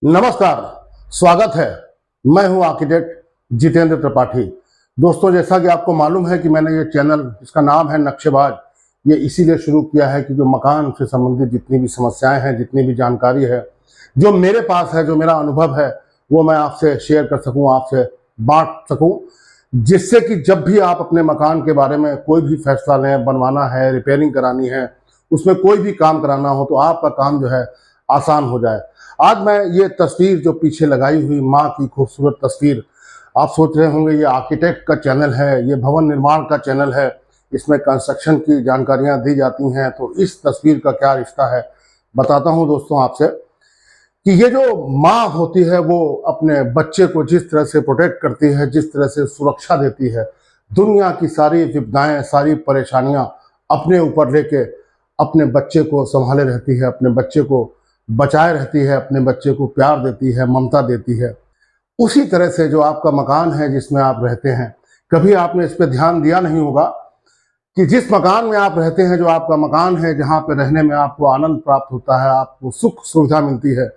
नमस्कार, स्वागत है। मैं हूं आर्किटेक्ट जितेंद्र त्रिपाठी। दोस्तों, जैसा कि आपको मालूम है कि मैंने ये चैनल, जिसका नाम है नक्शेबाज, ये इसीलिए शुरू किया है कि जो मकान से संबंधित जितनी भी समस्याएं हैं, जितनी भी जानकारी है, जो मेरे पास है, जो मेरा अनुभव है, वो मैं आपसे शेयर कर सकूं, आपसे बांट सकूं, जिससे कि जब भी आप अपने मकान के बारे में कोई भी फैसला लें, बनवाना है, रिपेयरिंग करानी है, उसमें कोई भी काम कराना हो, तो आपका काम जो है आसान हो जाए। आज मैं ये तस्वीर जो पीछे लगाई हुई माँ की खूबसूरत तस्वीर, आप सोच रहे होंगे ये आर्किटेक्ट का चैनल है, ये भवन निर्माण का चैनल है, इसमें कंस्ट्रक्शन की जानकारियां दी जाती हैं, तो इस तस्वीर का क्या रिश्ता है बताता हूं दोस्तों आपसे कि ये जो माँ होती है वो अपने बच्चे को जिस तरह से प्रोटेक्ट करती है, जिस तरह से सुरक्षा देती है, दुनिया की सारी विपदाएं, सारी परेशानियां अपने ऊपर लेके अपने बच्चे को संभाले रहती है, अपने बच्चे को बचाए रहती है, अपने बच्चे को प्यार देती है, ममता देती है। उसी तरह से जो आपका मकान है जिसमें आप रहते हैं, कभी आपने इस पर ध्यान दिया नहीं होगा कि जिस मकान में आप रहते हैं, जो आपका मकान है, जहाँ पे रहने में आपको आनंद प्राप्त होता है, आपको सुख सुविधा मिलती है,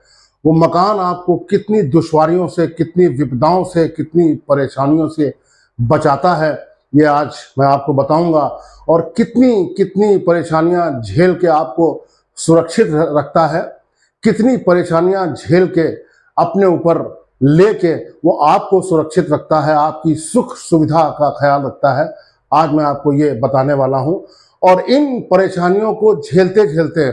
वो मकान आपको कितनी दुश्वारियों से, कितनी विपदाओं से, कितनी परेशानियों से बचाता है, ये आज मैं आपको बताऊंगा। और कितनी कितनी परेशानियां झेल के आपको सुरक्षित रखता है, कितनी परेशानियां झेल के अपने ऊपर लेके वो आपको सुरक्षित रखता है, आपकी सुख सुविधा का ख्याल रखता है, आज मैं आपको ये बताने वाला हूं। और इन परेशानियों को झेलते झेलते,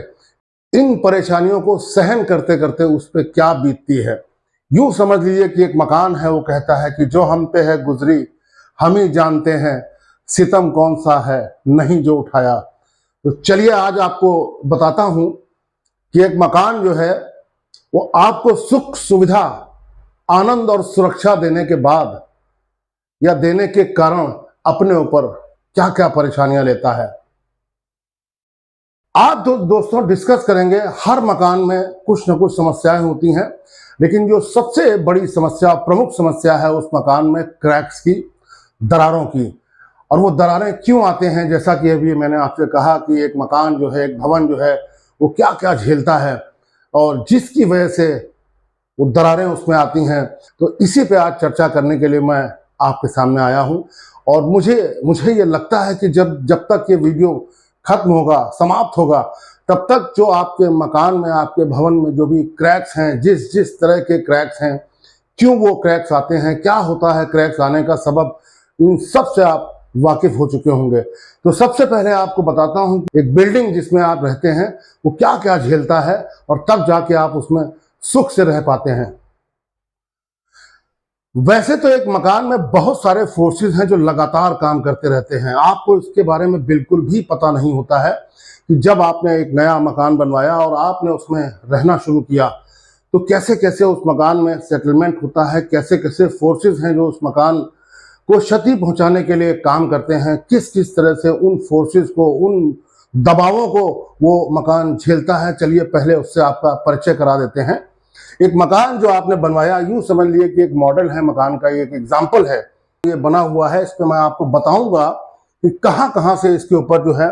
इन परेशानियों को सहन करते करते उस पर क्या बीतती है। यूं समझ लीजिए कि एक मकान है, वो कहता है कि जो हम पे है गुजरी हम ही जानते हैं, सितम कौन सा है नहीं जो उठाया। तो चलिए आज आपको बताता हूं कि एक मकान जो है वो आपको सुख सुविधा, आनंद और सुरक्षा देने के बाद या देने के कारण अपने ऊपर क्या क्या परेशानियां लेता है। आज दोस्तों डिस्कस करेंगे। हर मकान में कुछ न कुछ समस्याएं होती हैं, लेकिन जो सबसे बड़ी समस्या, प्रमुख समस्या है उस मकान में क्रैक्स की, दरारों की। और वो दरारें क्यों आते हैं, जैसा कि अभी मैंने आपसे कहा कि एक मकान जो है, एक भवन जो है, वो क्या क्या झेलता है और जिसकी वजह से वो दरारें उसमें आती हैं। तो इसी पे आज चर्चा करने के लिए मैं आपके सामने आया हूं। और मुझे ये लगता है कि जब तक ये वीडियो खत्म होगा, समाप्त होगा, तब तक जो आपके मकान में, आपके भवन में जो भी क्रैक्स हैं, जिस जिस तरह के क्रैक्स हैं, क्यों वो क्रैक्स आते हैं, क्या होता है क्रैक्स आने का सबब, इन सब से आप वाकिफ हो चुके होंगे। तो सबसे पहले आपको बताता हूं एक बिल्डिंग जिसमें आप रहते हैं वो क्या क्या झेलता है, और तब जाके आप उसमें सुख से रह पाते हैं। वैसे तो एक मकान में बहुत सारे फोर्सेस हैं जो लगातार काम करते रहते हैं। आपको इसके बारे में बिल्कुल भी पता नहीं होता है कि जब आपने एक नया मकान बनवाया और आपने उसमें रहना शुरू किया, तो कैसे कैसे उस मकान में सेटलमेंट होता है, कैसे कैसे फोर्सेस हैं जो उस मकान को क्षति पहुंचाने के लिए काम करते हैं, किस किस तरह से उन फोर्सेस को, उन दबावों को वो मकान झेलता है। चलिए पहले उससे आपका परिचय करा देते हैं। एक मकान जो आपने बनवाया, यूं समझ लिए कि एक मॉडल है मकान का, एक एग्जाम्पल है, ये बना हुआ है। इस पर मैं आपको बताऊंगा कि कहाँ कहाँ से इसके ऊपर जो है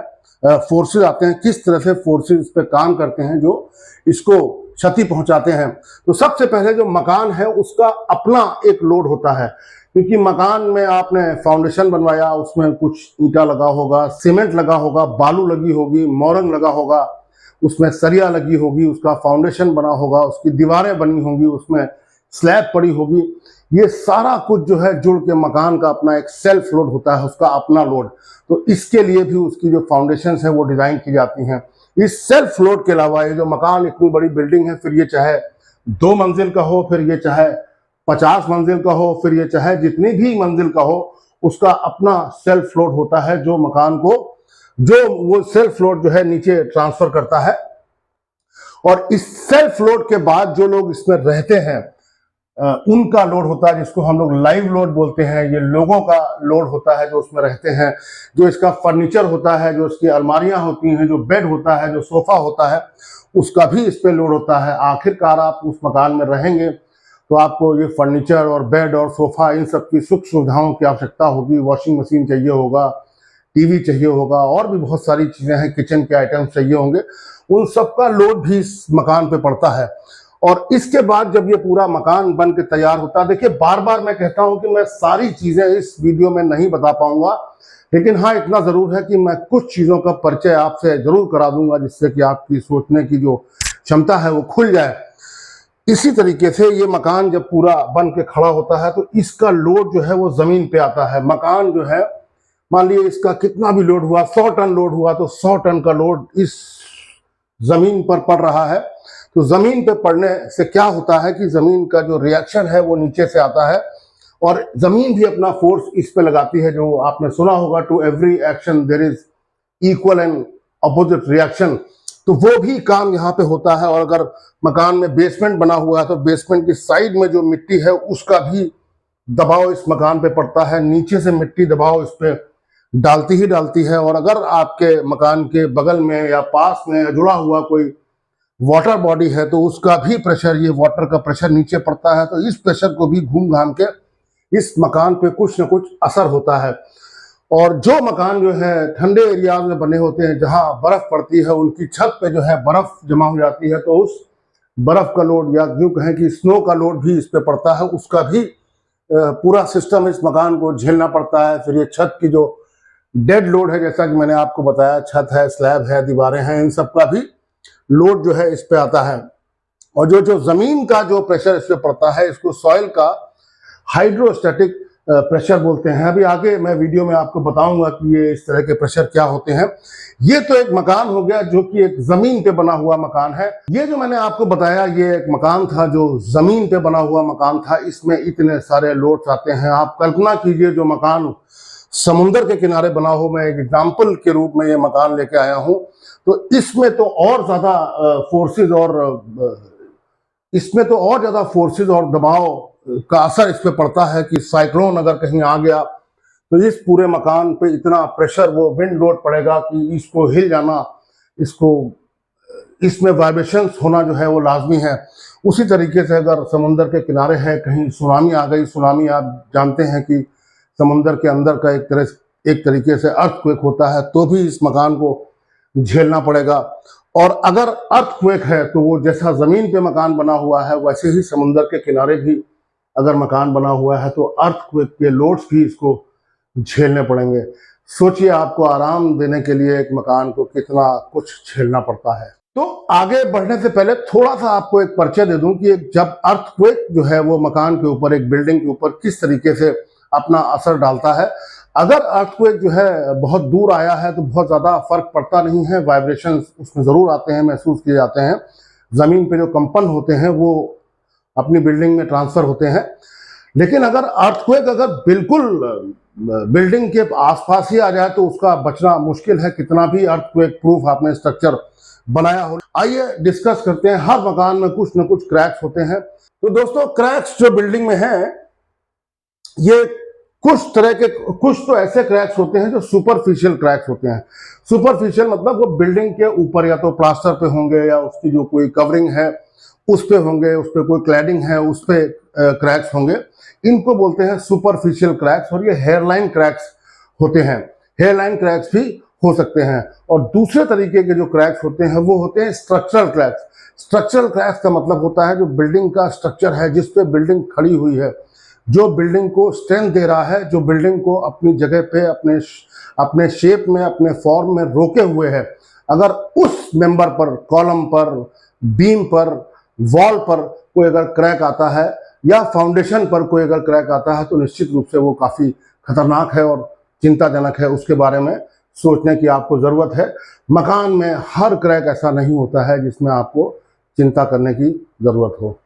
फोर्सेस आते हैं, किस तरह से फोर्सेस इस पर काम करते हैं जो इसको क्षति पहुंचाते हैं। तो सबसे पहले जो मकान है उसका अपना एक लोड होता है, क्योंकि मकान में आपने फाउंडेशन बनवाया, उसमें कुछ ईंटा लगा होगा, सीमेंट लगा होगा, बालू लगी होगी, मोरंग लगा होगा, उसमें सरिया लगी होगी, उसका फाउंडेशन बना होगा, उसकी दीवारें बनी होंगी, उसमें स्लैब पड़ी होगी। ये सारा कुछ जो है जुड़ के मकान का अपना एक सेल्फ लोड होता है, उसका अपना लोड। तो इसके लिए भी उसकी जो फाउंडेशन है वो डिजाइन की जाती हैं। इस सेल्फ लोड के अलावा ये जो मकान, इतनी बड़ी बिल्डिंग है, फिर ये चाहे 2 मंजिल का हो, फिर ये चाहे 50 मंजिल का हो, फिर ये चाहे जितनी भी मंजिल का हो, उसका अपना सेल्फ लोड होता है जो मकान को, जो वो सेल्फ लोड जो है नीचे ट्रांसफर करता है। और इस सेल्फ लोड के बाद जो लोग इसमें रहते हैं उनका लोड होता है, जिसको हम लोग लाइव लोड बोलते हैं। ये लोगों का लोड होता है जो उसमें रहते हैं, जो इसका फर्नीचर होता है, जो इसकी अलमारियां होती हैं, जो बेड होता है, जो सोफा होता है, उसका भी इस पे लोड होता है। आखिरकार आप उस मकान में रहेंगे तो आपको ये फर्नीचर और बेड और सोफा, इन सब की सुख सुविधाओं की आवश्यकता होगी। वॉशिंग मशीन चाहिए होगा, टीवी चाहिए होगा, और भी बहुत सारी चीजें हैं, किचन के आइटम्स चाहिए होंगे। उन सब का लोड भी इस मकान पे पड़ता है। और इसके बाद जब ये पूरा मकान बन के तैयार होता है, देखिए बार बार मैं कहता हूं कि मैं सारी चीजें इस वीडियो में नहीं बता पाऊंगा, लेकिन हाँ इतना जरूर है कि मैं कुछ चीजों का परिचय आपसे जरूर करा दूंगा, जिससे कि आपकी सोचने की जो क्षमता है वो खुल जाए। इसी तरीके से ये मकान जब पूरा बन के खड़ा होता है तो इसका लोड जो है वो जमीन पे आता है। मकान जो है, मान लीजिए इसका कितना भी लोड हुआ, 100 टन लोड हुआ, तो 100 टन का लोड इस जमीन पर पड़ रहा है। तो जमीन पे पड़ने से क्या होता है कि जमीन का जो रिएक्शन है वो नीचे से आता है, और जमीन भी अपना फोर्स इस पे लगाती है। जो आपने सुना होगा, to every action there is equal and opposite reaction, तो वो भी काम यहाँ पे होता है। और अगर मकान में बेसमेंट बना हुआ है तो बेसमेंट की साइड में जो मिट्टी है उसका भी दबाव इस मकान पे पड़ता है। नीचे से मिट्टी दबाव इस पे डालती ही डालती है। और अगर आपके मकान के बगल में या पास में जुड़ा हुआ कोई वाटर बॉडी है तो उसका भी प्रेशर, ये वाटर का प्रेशर नीचे पड़ता है, तो इस प्रेशर को भी घूम घाम के इस मकान पे कुछ न कुछ असर होता है। और जो मकान जो है ठंडे एरिया में बने होते हैं, जहां बर्फ पड़ती है, उनकी छत पे जो है बर्फ जमा हो जाती है, तो उस बर्फ का लोड, या यूं कहें कि स्नो का लोड भी इस पे पड़ता है। उसका भी पूरा सिस्टम इस मकान को झेलना पड़ता है। फिर ये छत की जो डेड लोड है, जैसा कि मैंने आपको बताया, छत है, स्लैब है, दीवारें हैं, इन सब का भी लोड जो है इस पे आता है। और जो जमीन का जो प्रेशर इस पे पड़ता है, इसको सॉइल का हाइड्रोस्टैटिक प्रेशर बोलते हैं। अभी आगे मैं वीडियो में आपको बताऊंगा कि ये इस तरह के प्रेशर क्या होते हैं। ये तो एक मकान हो गया जो कि एक जमीन पे बना हुआ मकान है। ये जो मैंने आपको बताया, ये एक मकान था जो जमीन पे बना हुआ मकान था। इसमें इतने सारे लोड्स आते हैं। आप कल्पना कीजिए, जो मकान समुंदर के किनारे बना हो, मैं एक एग्जाम्पल के रूप में ये मकान लेके आया हूं, तो इसमें तो और ज्यादा फोर्सेज और दबाव का असर इस पे पड़ता है कि साइक्लोन अगर कहीं आ गया तो इस पूरे मकान पे इतना प्रेशर, वो विंड लोड पड़ेगा कि इसको हिल जाना, इसमें वाइब्रेशंस होना जो है वो लाजमी है। उसी तरीके से अगर समुंदर के किनारे है, कहीं सुनामी आ गई, सुनामी आप जानते हैं कि समुंदर के अंदर का एक तरीके से अर्थक्वेक होता है, तो भी इस मकान को झेलना पड़ेगा। और अगर अर्थक्वेक है तो वो जैसा जमीन पे मकान बना हुआ है, वैसे ही समुंदर के किनारे भी अगर मकान बना हुआ है तो अर्थक्वेक के लोड्स भी इसको झेलने पड़ेंगे। सोचिए, आपको आराम देने के लिए एक मकान को कितना कुछ झेलना पड़ता है। तो आगे बढ़ने से पहले थोड़ा सा आपको एक परिचय दे दूं कि जब अर्थक्वेक जो है वो मकान के ऊपर, एक बिल्डिंग के ऊपर किस तरीके से अपना असर डालता है। अगर अर्थक्वेक जो है बहुत दूर आया है तो बहुत ज्यादा फर्क पड़ता नहीं है, वाइब्रेशन उसमें जरूर आते हैं, महसूस किए जाते हैं। जमीन पे जो कंपन होते हैं वो अपनी बिल्डिंग में ट्रांसफर होते हैं। लेकिन अगर अर्थक्वेक अगर बिल्कुल बिल्डिंग के आसपास ही आ जाए तो उसका बचना मुश्किल है, कितना भी अर्थक्वेक प्रूफ आपने स्ट्रक्चर बनाया हो। आइए डिस्कस करते हैं। हर मकान में कुछ न कुछ क्रैक्स होते हैं। तो दोस्तों, क्रैक्स जो बिल्डिंग में हैं, ये कुछ तो ऐसे क्रैक्स होते हैं जो सुपरफिशियल क्रैक्स होते हैं। सुपरफिशियल मतलब वो बिल्डिंग के ऊपर या तो प्लास्टर पे होंगे, या उसकी जो कोई कवरिंग है उस पे होंगे, उस पे कोई क्लैडिंग है उस पे क्रैक्स होंगे। इनको बोलते हैं सुपरफिशियल क्रैक्स। और ये हेयरलाइन क्रैक्स होते हैं। हेयरलाइन क्रैक्स भी हो सकते हैं। और दूसरे तरीके के जो क्रैक्स होते हैं वो होते हैं स्ट्रक्चरल क्रैक्स। स्ट्रक्चरल क्रैक्स का मतलब होता है जो बिल्डिंग का स्ट्रक्चर है, जिस पे बिल्डिंग खड़ी हुई है, जो बिल्डिंग को स्ट्रेंथ दे रहा है, जो बिल्डिंग को अपनी जगह पे, अपने शेप में, अपने फॉर्म में रोके हुए है, अगर उस मेंबर पर, कॉलम पर, बीम पर, वॉल पर कोई अगर क्रैक आता है, या फाउंडेशन पर कोई अगर क्रैक आता है, तो निश्चित रूप से वो काफी खतरनाक है और चिंताजनक है। उसके बारे में सोचने की आपको जरूरत है। मकान में हर क्रैक ऐसा नहीं होता है जिसमें आपको चिंता करने की जरूरत हो।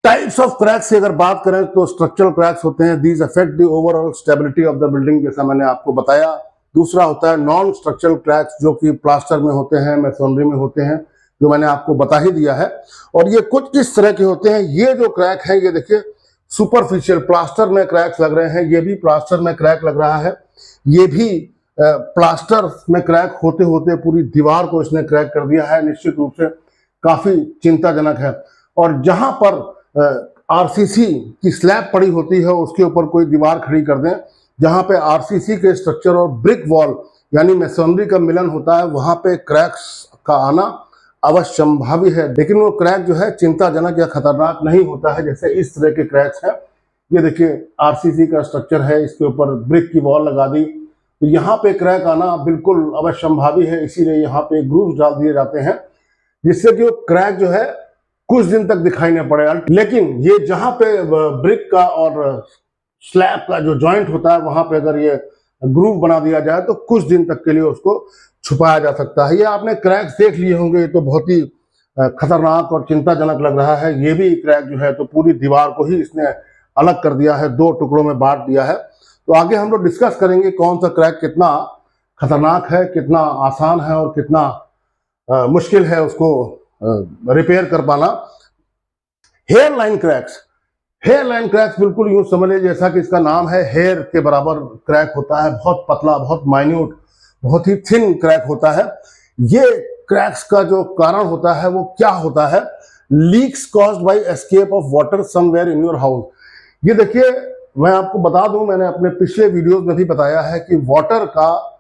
टाइप्स ऑफ क्रैक्स की अगर बात करें तो स्ट्रक्चरल क्रैक्स होते हैं, these affect the overall stability of the building, जैसा मैंने आपको बताया। दूसरा होता है नॉन स्ट्रक्चरल क्रैक्स, जो कि प्लास्टर में होते हैं, मैसोनरी में होते हैं, जो मैंने आपको बता ही दिया है। और ये कुछ इस तरह के होते हैं। ये जो क्रैक है, ये देखिए सुपरफिशियल, प्लास्टर में क्रैक्स लग रहे हैं, ये भी प्लास्टर में क्रैक लग रहा है, ये भी प्लास्टर में क्रैक होते होते पूरी दीवार को इसने क्रैक कर दिया है। निश्चित रूप से काफी चिंताजनक है। और जहां पर आरसीसी की स्लैब पड़ी होती है, उसके ऊपर कोई दीवार खड़ी कर दें, जहां पे आरसीसी के स्ट्रक्चर और ब्रिक वॉल यानी मैसोनरी का मिलन होता है, वहां पे क्रैक्स का आना अवश्यंभावी है, लेकिन वो क्रैक जो है चिंताजनक या खतरनाक नहीं होता है जैसे इस तरह के क्रैक्स हैं। ये देखिए आरसीसी का स्ट्रक्चर है, इसके ऊपर ब्रिक की वॉल लगा दी, तो यहाँ पे क्रैक आना बिल्कुल अवश्यंभावी है, इसीलिए यहाँ पे ग्रूव्स डाल दिए जाते हैं जिससे कि वो क्रैक जो है कुछ दिन तक दिखाई न पड़े। लेकिन ये जहां पे ब्रिक का और स्लैब का जो जॉइंट होता है वहां पे अगर ये ग्रूव बना दिया जाए तो कुछ दिन तक के लिए उसको छुपाया जा सकता है। ये आपने क्रैक्स देख लिए होंगे, ये तो बहुत ही खतरनाक और चिंताजनक लग रहा है। ये भी क्रैक जो है तो पूरी दीवार को ही इसने अलग कर दिया है, दो टुकड़ों में बांट दिया है। तो आगे हम लोग डिस्कस करेंगे कौन सा क्रैक कितना खतरनाक है, कितना आसान है और कितना मुश्किल है उसको रिपेयर कर पाना। Hair line cracks, hair line cracks बिल्कुल यूं समझ लीजिए जैसा कि इसका नाम है, हेयर के बराबर क्रैक होता है, बहुत पतला, बहुत माइन्यूट, बहुत ही थिन क्रैक होता है। ये क्रैक्स का जो कारण होता है वो क्या होता है? Leaks caused by escape of water somewhere in your house. ये देखिए मैं आपको बता दूं, मैंने अपने पिछले वीडियोस में भी बताया है कि वाटर का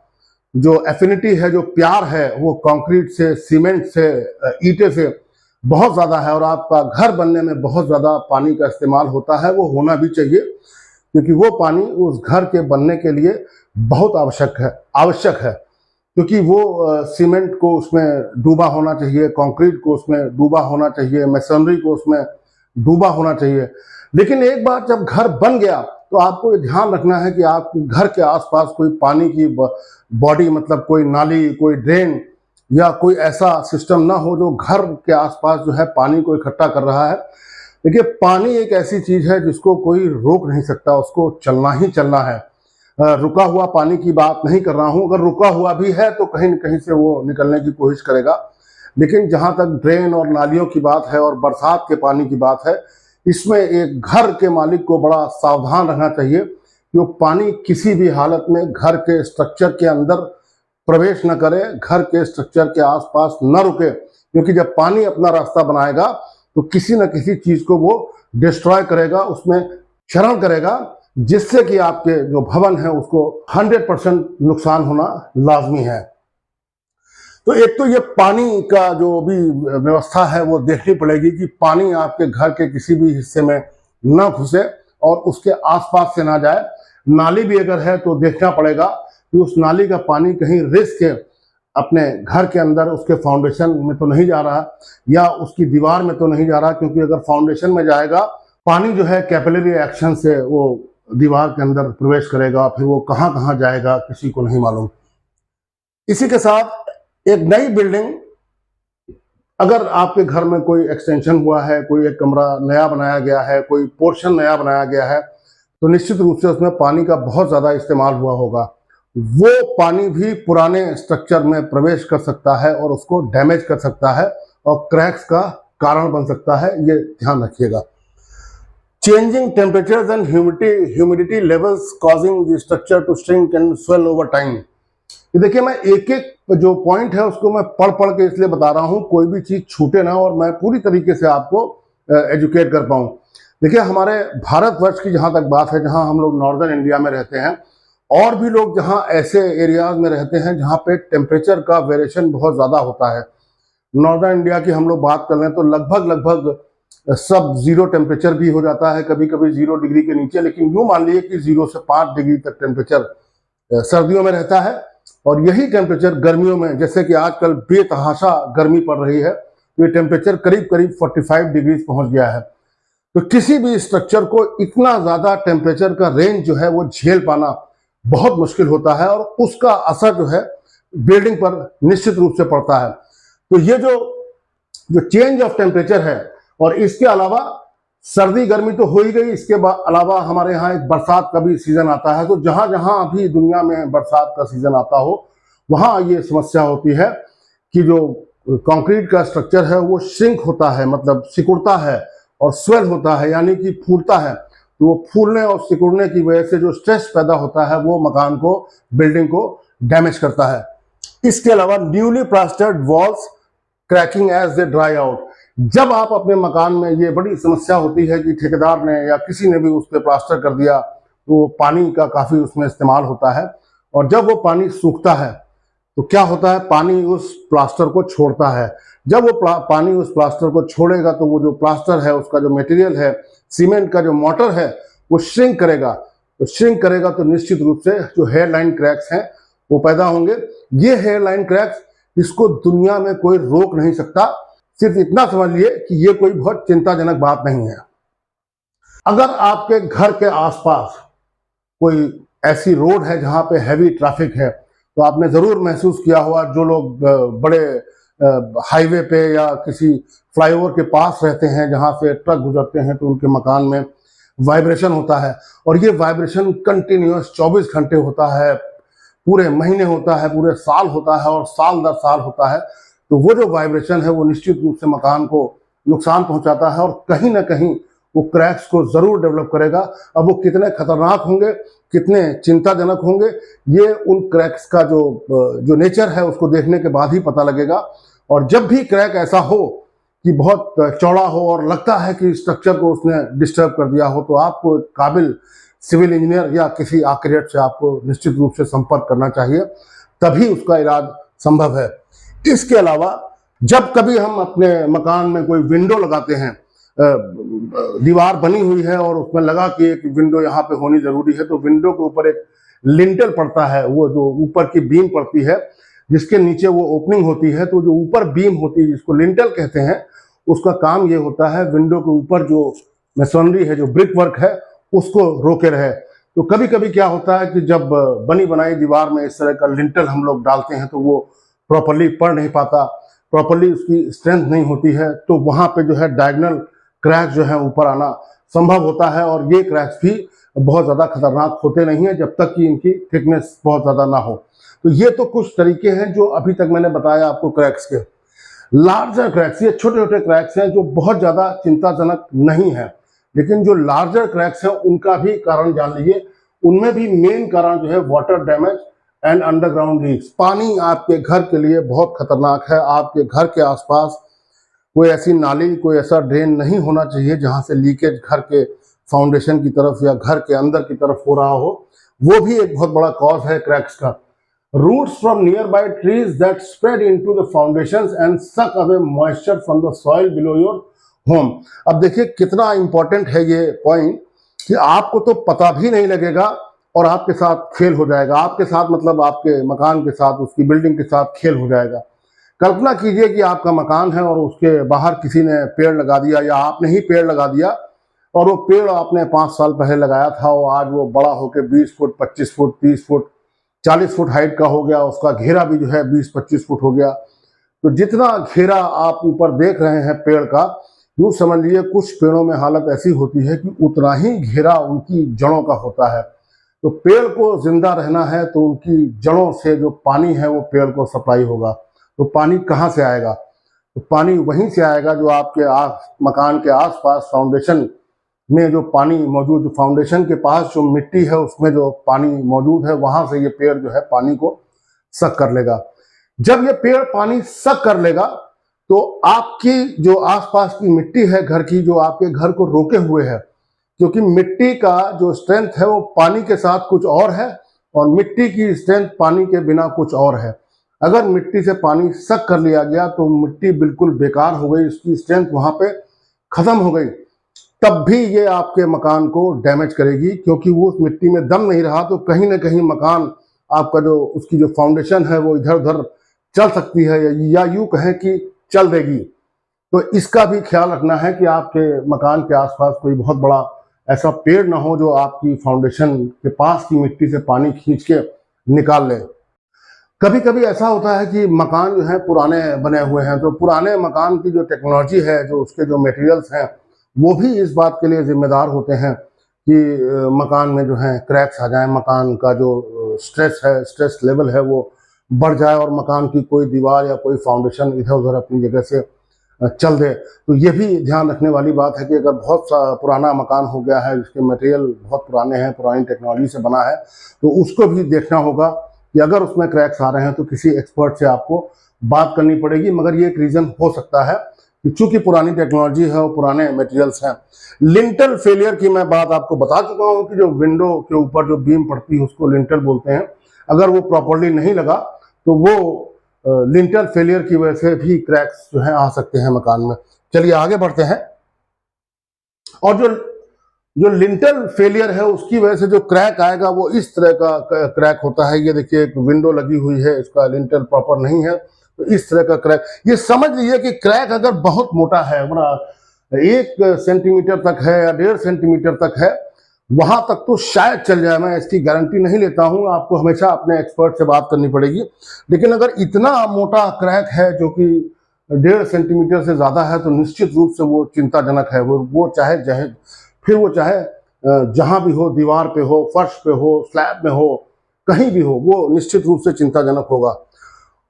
जो एफिनिटी है, जो प्यार है, वो कंक्रीट से, सीमेंट से, ईंटे से बहुत ज्यादा है और आपका घर बनने में बहुत ज्यादा पानी का इस्तेमाल होता है। वो होना भी चाहिए क्योंकि वो पानी उस घर के बनने के लिए बहुत आवश्यक है क्योंकि वो सीमेंट को उसमें डूबा होना चाहिए, कंक्रीट को उसमें डूबा होना चाहिए, मशीनरी को उसमें डूबा होना चाहिए। लेकिन एक बार जब घर बन गया तो आपको ये ध्यान रखना है कि आपके घर के आसपास कोई पानी की बॉडी, मतलब कोई नाली, कोई ड्रेन या कोई ऐसा सिस्टम ना हो जो घर के आसपास जो है पानी को इकट्ठा कर रहा है। देखिए पानी एक ऐसी चीज है जिसको कोई रोक नहीं सकता, उसको चलना ही चलना है। रुका हुआ पानी की बात नहीं कर रहा हूं, अगर रुका हुआ भी है तो कहीं न कहीं से वो निकलने की कोशिश करेगा। लेकिन जहां तक ड्रेन और नालियों की बात है और बरसात के पानी की बात है, इसमें एक घर के मालिक को बड़ा सावधान रहना चाहिए कि वो पानी किसी भी हालत में घर के स्ट्रक्चर के अंदर प्रवेश न करे, घर के स्ट्रक्चर के आसपास न रुके, क्योंकि जब पानी अपना रास्ता बनाएगा तो किसी न किसी चीज को वो डिस्ट्रॉय करेगा, उसमें क्षरण करेगा, जिससे कि आपके जो भवन है उसको 100% नुकसान होना लाजमी है। तो एक तो ये पानी का जो भी व्यवस्था है वो देखनी पड़ेगी कि पानी आपके घर के किसी भी हिस्से में न घुसे और उसके आसपास से ना जाए। नाली भी अगर है तो देखना पड़ेगा कि उस नाली का पानी कहीं रिस्क के अपने घर के अंदर उसके फाउंडेशन में तो नहीं जा रहा या उसकी दीवार में तो नहीं जा रहा, क्योंकि अगर फाउंडेशन में जाएगा पानी जो है कैपिलरी एक्शन से वो दीवार के अंदर प्रवेश करेगा, फिर वो कहाँ कहाँ जाएगा किसी को नहीं मालूम। इसी के साथ एक नई बिल्डिंग, अगर आपके घर में कोई एक्सटेंशन हुआ है, कोई एक कमरा नया बनाया गया है, कोई पोर्शन नया बनाया गया है, तो निश्चित रूप से उसमें पानी का बहुत ज्यादा इस्तेमाल हुआ होगा। वो पानी भी पुराने स्ट्रक्चर में प्रवेश कर सकता है और उसको डैमेज कर सकता है और क्रैक्स का कारण बन सकता है, ये ध्यान रखिएगा। Changing temperatures and humidity levels causing the structure to shrink and swell over time. ये देखिए मैं एक एक जो पॉइंट है उसको मैं पढ़ के इसलिए बता रहा हूँ, कोई भी चीज छूटे ना और मैं पूरी तरीके से आपको एजुकेट कर पाऊँ। देखिए हमारे भारतवर्ष की जहाँ तक बात है, जहाँ हम लोग नॉर्दर्न इंडिया में रहते हैं और भी लोग जहाँ ऐसे एरियाज में रहते हैं जहाँ पे टेम्परेचर का वेरिएशन बहुत ज़्यादा होता है। नॉर्दर्न इंडिया की हम लोग बात कर लें तो लगभग सब जीरो टेम्परेचर भी हो जाता है, कभी कभी 0 डिग्री के नीचे, लेकिन यूँ मान लीजिए कि 0 से 5 डिग्री तक टेम्परेचर सर्दियों में रहता है। और यही टेम्परेचर गर्मियों में, जैसे कि आजकल बेतहाशा गर्मी पड़ रही है, तो ये टेम्परेचर करीब 45 डिग्री पहुंच गया है। तो किसी भी स्ट्रक्चर को इतना ज्यादा टेम्परेचर का रेंज जो है वो झेल पाना बहुत मुश्किल होता है और उसका असर जो है बिल्डिंग पर निश्चित रूप से पड़ता है। तो ये जो चेंज ऑफ टेम्परेचर है, और इसके अलावा सर्दी गर्मी तो हो ही गई, इसके अलावा हमारे यहाँ एक बरसात का भी सीजन आता है। तो जहां जहां अभी दुनिया में बरसात का सीजन आता हो वहां ये समस्या होती है कि जो कंक्रीट का स्ट्रक्चर है वो श्रिंक होता है, मतलब सिकुड़ता है और स्वेल होता है, यानी कि फूलता है। तो वो फूलने और सिकुड़ने की वजह से जो स्ट्रेस पैदा होता है वो मकान को, बिल्डिंग को डैमेज करता है। इसके अलावा newly plastered walls cracking as they dry out. जब आप अपने मकान में, ये बड़ी समस्या होती है कि ठेकेदार ने या किसी ने भी उस पर प्लास्टर कर दिया तो पानी का काफी उसमें इस्तेमाल होता है, और जब वो पानी सूखता है तो क्या होता है, पानी उस प्लास्टर को छोड़ता है। जब वो पानी उस प्लास्टर को छोड़ेगा तो वो जो प्लास्टर है, उसका जो मटेरियल है, सीमेंट का जो मोटर है, वो श्रिंक करेगा। तो श्रिंक करेगा तो निश्चित रूप से जो हेयर लाइन क्रैक्स हैं वो पैदा होंगे। ये हेयर लाइन क्रैक्स, इसको दुनिया में कोई रोक नहीं सकता। सिर्फ इतना समझिए कि ये कोई बहुत चिंताजनक बात नहीं है। अगर आपके घर के आसपास कोई ऐसी रोड है जहां पे हैवी ट्रैफिक है, तो आपने जरूर महसूस किया होगा, जो लोग बड़े हाईवे पे या किसी फ्लाईओवर के पास रहते हैं जहां से ट्रक गुजरते हैं, तो उनके मकान में वाइब्रेशन होता है। और ये वाइब्रेशन कंटिन्यूअस 24 घंटे होता है, पूरे महीने होता है, पूरे साल होता है और साल दर साल होता है। तो वो जो वाइब्रेशन है वो निश्चित रूप से मकान को नुकसान पहुंचाता है और कहीं ना कहीं वो क्रैक्स को जरूर डेवलप करेगा। अब वो कितने खतरनाक होंगे, कितने चिंताजनक होंगे, ये उन क्रैक्स का जो नेचर है उसको देखने के बाद ही पता लगेगा। और जब भी क्रैक ऐसा हो कि बहुत चौड़ा हो और लगता है कि स्ट्रक्चर को उसने डिस्टर्ब कर दिया हो, तो आपको एक काबिल सिविल इंजीनियर या किसी आर्किटेक्ट से आपको निश्चित रूप से संपर्क करना चाहिए, तभी उसका इलाज संभव है। इसके अलावा जब कभी हम अपने मकान में कोई विंडो लगाते हैं, दीवार बनी हुई है और उसमें लगा कि एक विंडो यहाँ पे होनी जरूरी है, तो विंडो के ऊपर एक लिंटेल पड़ता है, वो जो ऊपर की बीम पड़ती है जिसके नीचे वो ओपनिंग होती है। तो जो ऊपर बीम होती है जिसको लिंटेल कहते हैं, उसका काम ये होता है विंडो के ऊपर जो मेसोनरी है, जो ब्रिक वर्क है, उसको रोके रहे। तो कभी कभी क्या होता है कि जब बनी बनाई दीवार में इस तरह का लिंटेल हम लोग डालते हैं तो वो प्रॉपरली पड़ नहीं पाता, प्रॉपरली उसकी स्ट्रेंथ नहीं होती है, तो वहां पे जो है डायगोनल क्रैक जो है ऊपर आना संभव होता है। और ये क्रैक्स भी बहुत ज़्यादा खतरनाक होते नहीं हैं जब तक कि इनकी थिकनेस बहुत ज़्यादा ना हो। तो ये तो कुछ तरीके हैं जो अभी तक मैंने बताया आपको क्रैक्स के। लार्जर क्रैक्स, ये छोटे छोटे क्रैक्स हैं जो बहुत ज़्यादा चिंताजनक नहीं है, लेकिन जो लार्जर क्रैक्स हैं उनका भी कारण जान लीजिए। उनमें भी मेन कारण जो है water damage and underground leaks. पानी आपके घर के लिए बहुत खतरनाक है। आपके घर के आसपास कोई ऐसी नाली, कोई ऐसा ड्रेन नहीं होना चाहिए जहां से लीकेज घर के फाउंडेशन की तरफ या घर के अंदर की तरफ हो रहा हो। वो भी एक बहुत बड़ा कॉज है क्रैक्स का। Roots from nearby trees that spread into the foundations and suck away moisture from the soil below your home। अब देखिए कितना इंपॉर्टेंट है ये पॉइंट कि आपको तो पता भी नहीं लगेगा और आपके साथ खेल हो जाएगा। आपके साथ मतलब आपके मकान के साथ, उसकी बिल्डिंग के साथ खेल हो जाएगा। कल्पना कीजिए कि आपका मकान है और उसके बाहर किसी ने पेड़ लगा दिया या आपने ही पेड़ लगा दिया, और वो पेड़ आपने 5 साल पहले लगाया था और आज वो बड़ा होकर 20 foot, 25 foot, 30 foot, 40 foot height का हो गया। उसका घेरा भी जो है 20-25 फुट हो गया। तो जितना घेरा आप ऊपर देख रहे हैं पेड़ का, यूँ समझ लीजिए कुछ पेड़ों में हालत ऐसी होती है कि उतना ही घेरा उनकी जड़ों का होता है। तो पेड़ को जिंदा रहना है तो उनकी जड़ों से जो पानी है वो पेड़ को सप्लाई होगा। तो पानी कहाँ से आएगा? तो पानी वहीं से आएगा जो आपके मकान के आसपास फाउंडेशन में जो पानी मौजूद, जो फाउंडेशन के पास जो मिट्टी है उसमें जो पानी मौजूद है, वहां से ये पेड़ जो है पानी को सक कर लेगा। जब ये पेड़ पानी सक कर लेगा तो आपकी जो आसपास की मिट्टी है घर की, जो आपके घर को रोके हुए है, क्योंकि मिट्टी का जो स्ट्रेंथ है वो पानी के साथ कुछ और है और मिट्टी की स्ट्रेंथ पानी के बिना कुछ और है। अगर मिट्टी से पानी सक कर लिया गया तो मिट्टी बिल्कुल बेकार हो गई, उसकी स्ट्रेंथ वहां पे खत्म हो गई, तब भी ये आपके मकान को डैमेज करेगी, क्योंकि वो उस मिट्टी में दम नहीं रहा। तो कहीं ना कहीं मकान आपका जो उसकी जो फाउंडेशन है वो इधर उधर चल सकती है या यूं कहें कि चल देगी। तो इसका भी ख्याल रखना है कि आपके मकान के आसपास कोई बहुत बड़ा ऐसा पेड़ ना हो जो आपकी फाउंडेशन के पास की मिट्टी से पानी खींच के निकाल ले। कभी कभी ऐसा होता है कि मकान जो है पुराने बने हुए हैं, तो पुराने मकान की जो टेक्नोलॉजी है, जो उसके जो मटेरियल्स हैं, वो भी इस बात के लिए जिम्मेदार होते हैं कि मकान में जो है क्रैक्स आ जाए, मकान का जो स्ट्रेस है, स्ट्रेस लेवल है वो बढ़ जाए और मकान की कोई दीवार या कोई फाउंडेशन इधर उधर अपनी जगह से चल दे। तो ये भी ध्यान रखने वाली बात है कि अगर बहुत पुराना मकान हो गया है, जिसके मटेरियल बहुत पुराने हैं, पुरानी टेक्नोलॉजी से बना है, तो उसको भी देखना होगा कि अगर उसमें क्रैक्स आ रहे हैं तो किसी एक्सपर्ट से आपको बात करनी पड़ेगी। मगर ये एक रीज़न हो सकता है कि चूंकि पुरानी टेक्नोलॉजी है और पुराने मटेरियल्स हैं। लिंटल फेलियर की मैं बात आपको बता चुका हूं कि जो विंडो के ऊपर जो बीम पड़ती है उसको लिंटल बोलते हैं। अगर वो प्रॉपरली नहीं लगा तो वो लिंटर फेलियर की वजह से भी क्रैक्स जो है आ सकते हैं मकान में। चलिए आगे बढ़ते हैं। और जो जो लिंटर फेलियर है उसकी वजह से जो क्रैक आएगा वो इस तरह का क्रैक होता है। ये देखिए एक विंडो लगी हुई है, इसका लिंटर प्रॉपर नहीं है, तो इस तरह का क्रैक, ये समझ लीजिए कि क्रैक अगर बहुत मोटा है, 1 सेंटीमीटर तक है या 1.5 सेंटीमीटर तक है, वहां तक तो शायद चल जाए, मैं इसकी गारंटी नहीं लेता हूं, आपको हमेशा अपने एक्सपर्ट से बात करनी पड़ेगी। लेकिन अगर इतना मोटा क्रैक है जो कि 1.5 सेंटीमीटर से ज्यादा है, तो निश्चित रूप से वो चिंताजनक है। वो चाहे जहां भी हो, दीवार पे हो, फर्श पे हो, स्लैब में हो, कहीं भी हो, वो निश्चित रूप से चिंताजनक होगा।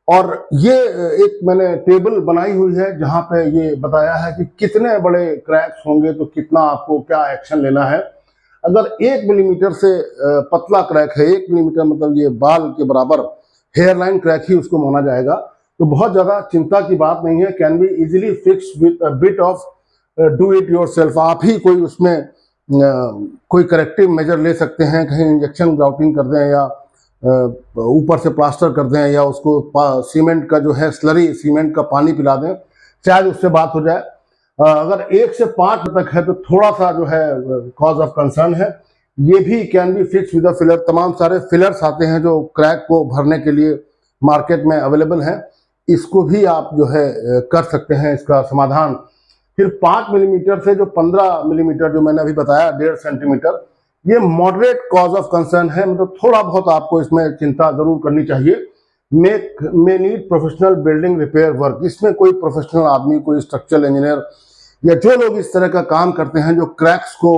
और ये एक मैंने टेबल बनाई हुई है जहां पे ये बताया है कि कितने बड़े क्रैक्स होंगे तो कितना आपको क्या एक्शन लेना है। अगर 1 मिलीमीटर से पतला क्रैक है, 1 मिलीमीटर मतलब ये बाल के बराबर हेयरलाइन क्रैक ही उसको माना जाएगा, तो बहुत ज्यादा चिंता की बात नहीं है। Can be easily fix with a bit of do it yourself. आप ही कोई उसमें कोई करेक्टिव मेजर ले सकते हैं, कहीं इंजेक्शन ग्राउटिंग कर दें या ऊपर से प्लास्टर कर दें या उसको सीमेंट का जो है स्लरी, सीमेंट का पानी पिला दें, शायद उससे बात हो जाए। अगर 1 से 5 तक है तो थोड़ा सा जो है कॉज ऑफ कंसर्न है। ये भी can be fix with a filler. तमाम सारे फिलर्स आते हैं जो क्रैक को भरने के लिए मार्केट में अवेलेबल हैं, इसको भी आप जो है कर सकते हैं इसका समाधान। फिर 5 मिलीमीटर से जो 15 मिलीमीटर जो मैंने अभी बताया 1.5 सेंटीमीटर, ये मॉडरेट कॉज ऑफ कंसर्न है, मतलब थोड़ा बहुत आपको इसमें चिंता जरूर करनी चाहिए। May need professional building repair work. इसमें कोई प्रोफेशनल आदमी, कोई स्ट्रक्चरल इंजीनियर या जो लोग इस तरह का काम करते हैं, जो क्रैक्स को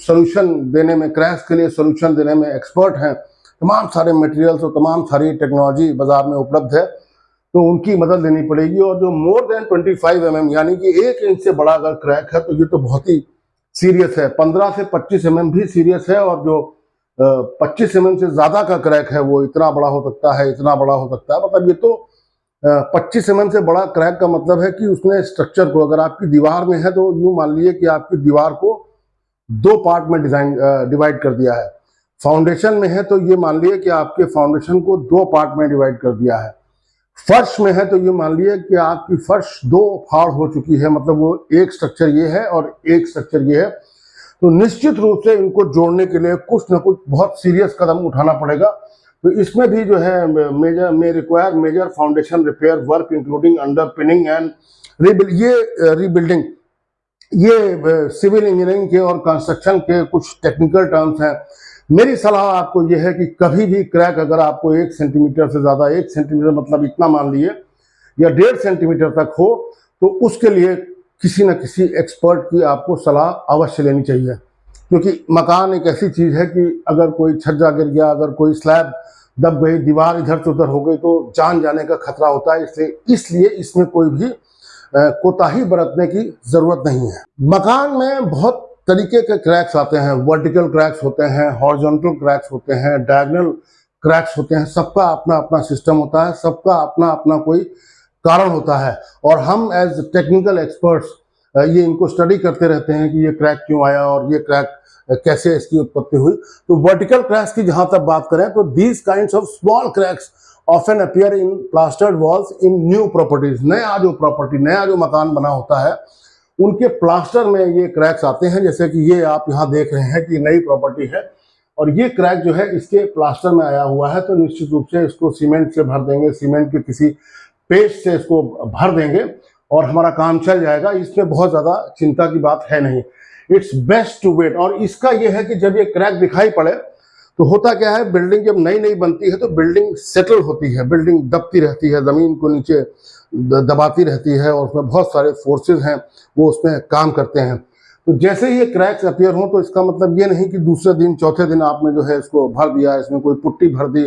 सोल्यूशन देने में, क्रैक्स के लिए सोल्यूशन देने में एक्सपर्ट हैं, तमाम सारे मटेरियल्स और तमाम सारी टेक्नोलॉजी बाजार में उपलब्ध है, तो उनकी मदद लेनी पड़ेगी। और जो मोर देन 25 mm यानी कि 1 इंच से बड़ा अगर क्रैक है तो ये तो बहुत ही सीरियस है। 15 से 25 mm भी सीरियस है, और जो 25 mm से ज्यादा का क्रैक है वो इतना बड़ा हो सकता है, इतना बड़ा हो सकता है। मतलब ये तो 25 mm से बड़ा क्रैक का मतलब है कि उसने स्ट्रक्चर को, अगर आपकी दीवार में है तो यूं मान लीजिए कि आपकी दीवार को 2 पार्ट में डिवाइड कर दिया है। फाउंडेशन में है तो ये मान लीजिए कि आपके फाउंडेशन को 2 पार्ट में डिवाइड कर दिया है। फर्श में है तो ये मान लीजिए कि आपकी फर्श 2 फाड़ हो चुकी है, मतलब वो एक स्ट्रक्चर ये है और एक स्ट्रक्चर ये है। तो निश्चित रूप से इनको जोड़ने के लिए कुछ न कुछ बहुत सीरियस कदम उठाना पड़ेगा। तो इसमें भी जो है require major foundation repair work including underpinning and rebuilding. ये सिविल इंजीनियरिंग के और कंस्ट्रक्शन के कुछ टेक्निकल टर्म्स हैं। मेरी सलाह आपको यह है कि कभी भी क्रैक अगर आपको 1 सेंटीमीटर से ज्यादा, 1 सेंटीमीटर मतलब इतना मान लिए, या 1.5 सेंटीमीटर तक हो, तो उसके लिए किसी न किसी एक्सपर्ट की आपको सलाह अवश्य लेनी चाहिए। क्योंकि मकान एक ऐसी चीज है कि अगर कोई छज्जा गिर गया, अगर कोई स्लैब दब गई, दीवार इधर से उधर हो गई, तो जान जाने का खतरा होता है। इसलिए इसमें कोई भी कोताही बरतने की जरूरत नहीं है। मकान में बहुत तरीके के क्रैक्स आते हैं। वर्टिकल क्रैक्स होते हैं, हॉरिजॉन्टल क्रैक्स होते हैं, डायगोनल क्रैक्स होते हैं। सबका अपना अपना सिस्टम होता है, सबका अपना अपना कोई कारण होता है, और हम एज टेक्निकल एक्सपर्ट्स ये इनको स्टडी करते रहते हैं कि ये क्रैक क्यों आया और ये क्रैक कैसे इसकी उत्पत्ति हुई। तो वर्टिकल क्रैक्स की जहां तक बात करें तो these kinds of small cracks often appear in plastered walls in new properties. नया जो मकान बना होता है उनके प्लास्टर में ये क्रैक्स आते हैं। जैसे कि ये आप यहाँ देख रहे हैं कि नई प्रॉपर्टी है और ये क्रैक जो है इसके प्लास्टर में आया हुआ है, तो निश्चित रूप से इसको सीमेंट से भर देंगे, सीमेंट के किसी पेस्ट से इसको भर देंगे और हमारा काम चल जाएगा। इसमें बहुत ज्यादा चिंता की बात है नहीं। It's best to wait. और इसका यह है कि जब ये क्रैक दिखाई पड़े तो होता क्या है, बिल्डिंग जब नई नई बनती है तो बिल्डिंग सेटल होती है, बिल्डिंग दबती रहती है, जमीन को नीचे दबाती रहती है, और उसमें बहुत सारे फोर्सेस हैं वो उसमें काम करते हैं। तो जैसे ही ये क्रैक्स अपीयर हो तो इसका मतलब ये नहीं कि दूसरे दिन चौथे दिन आपने जो है इसको भर दिया, इसमें कोई पुट्टी भर दी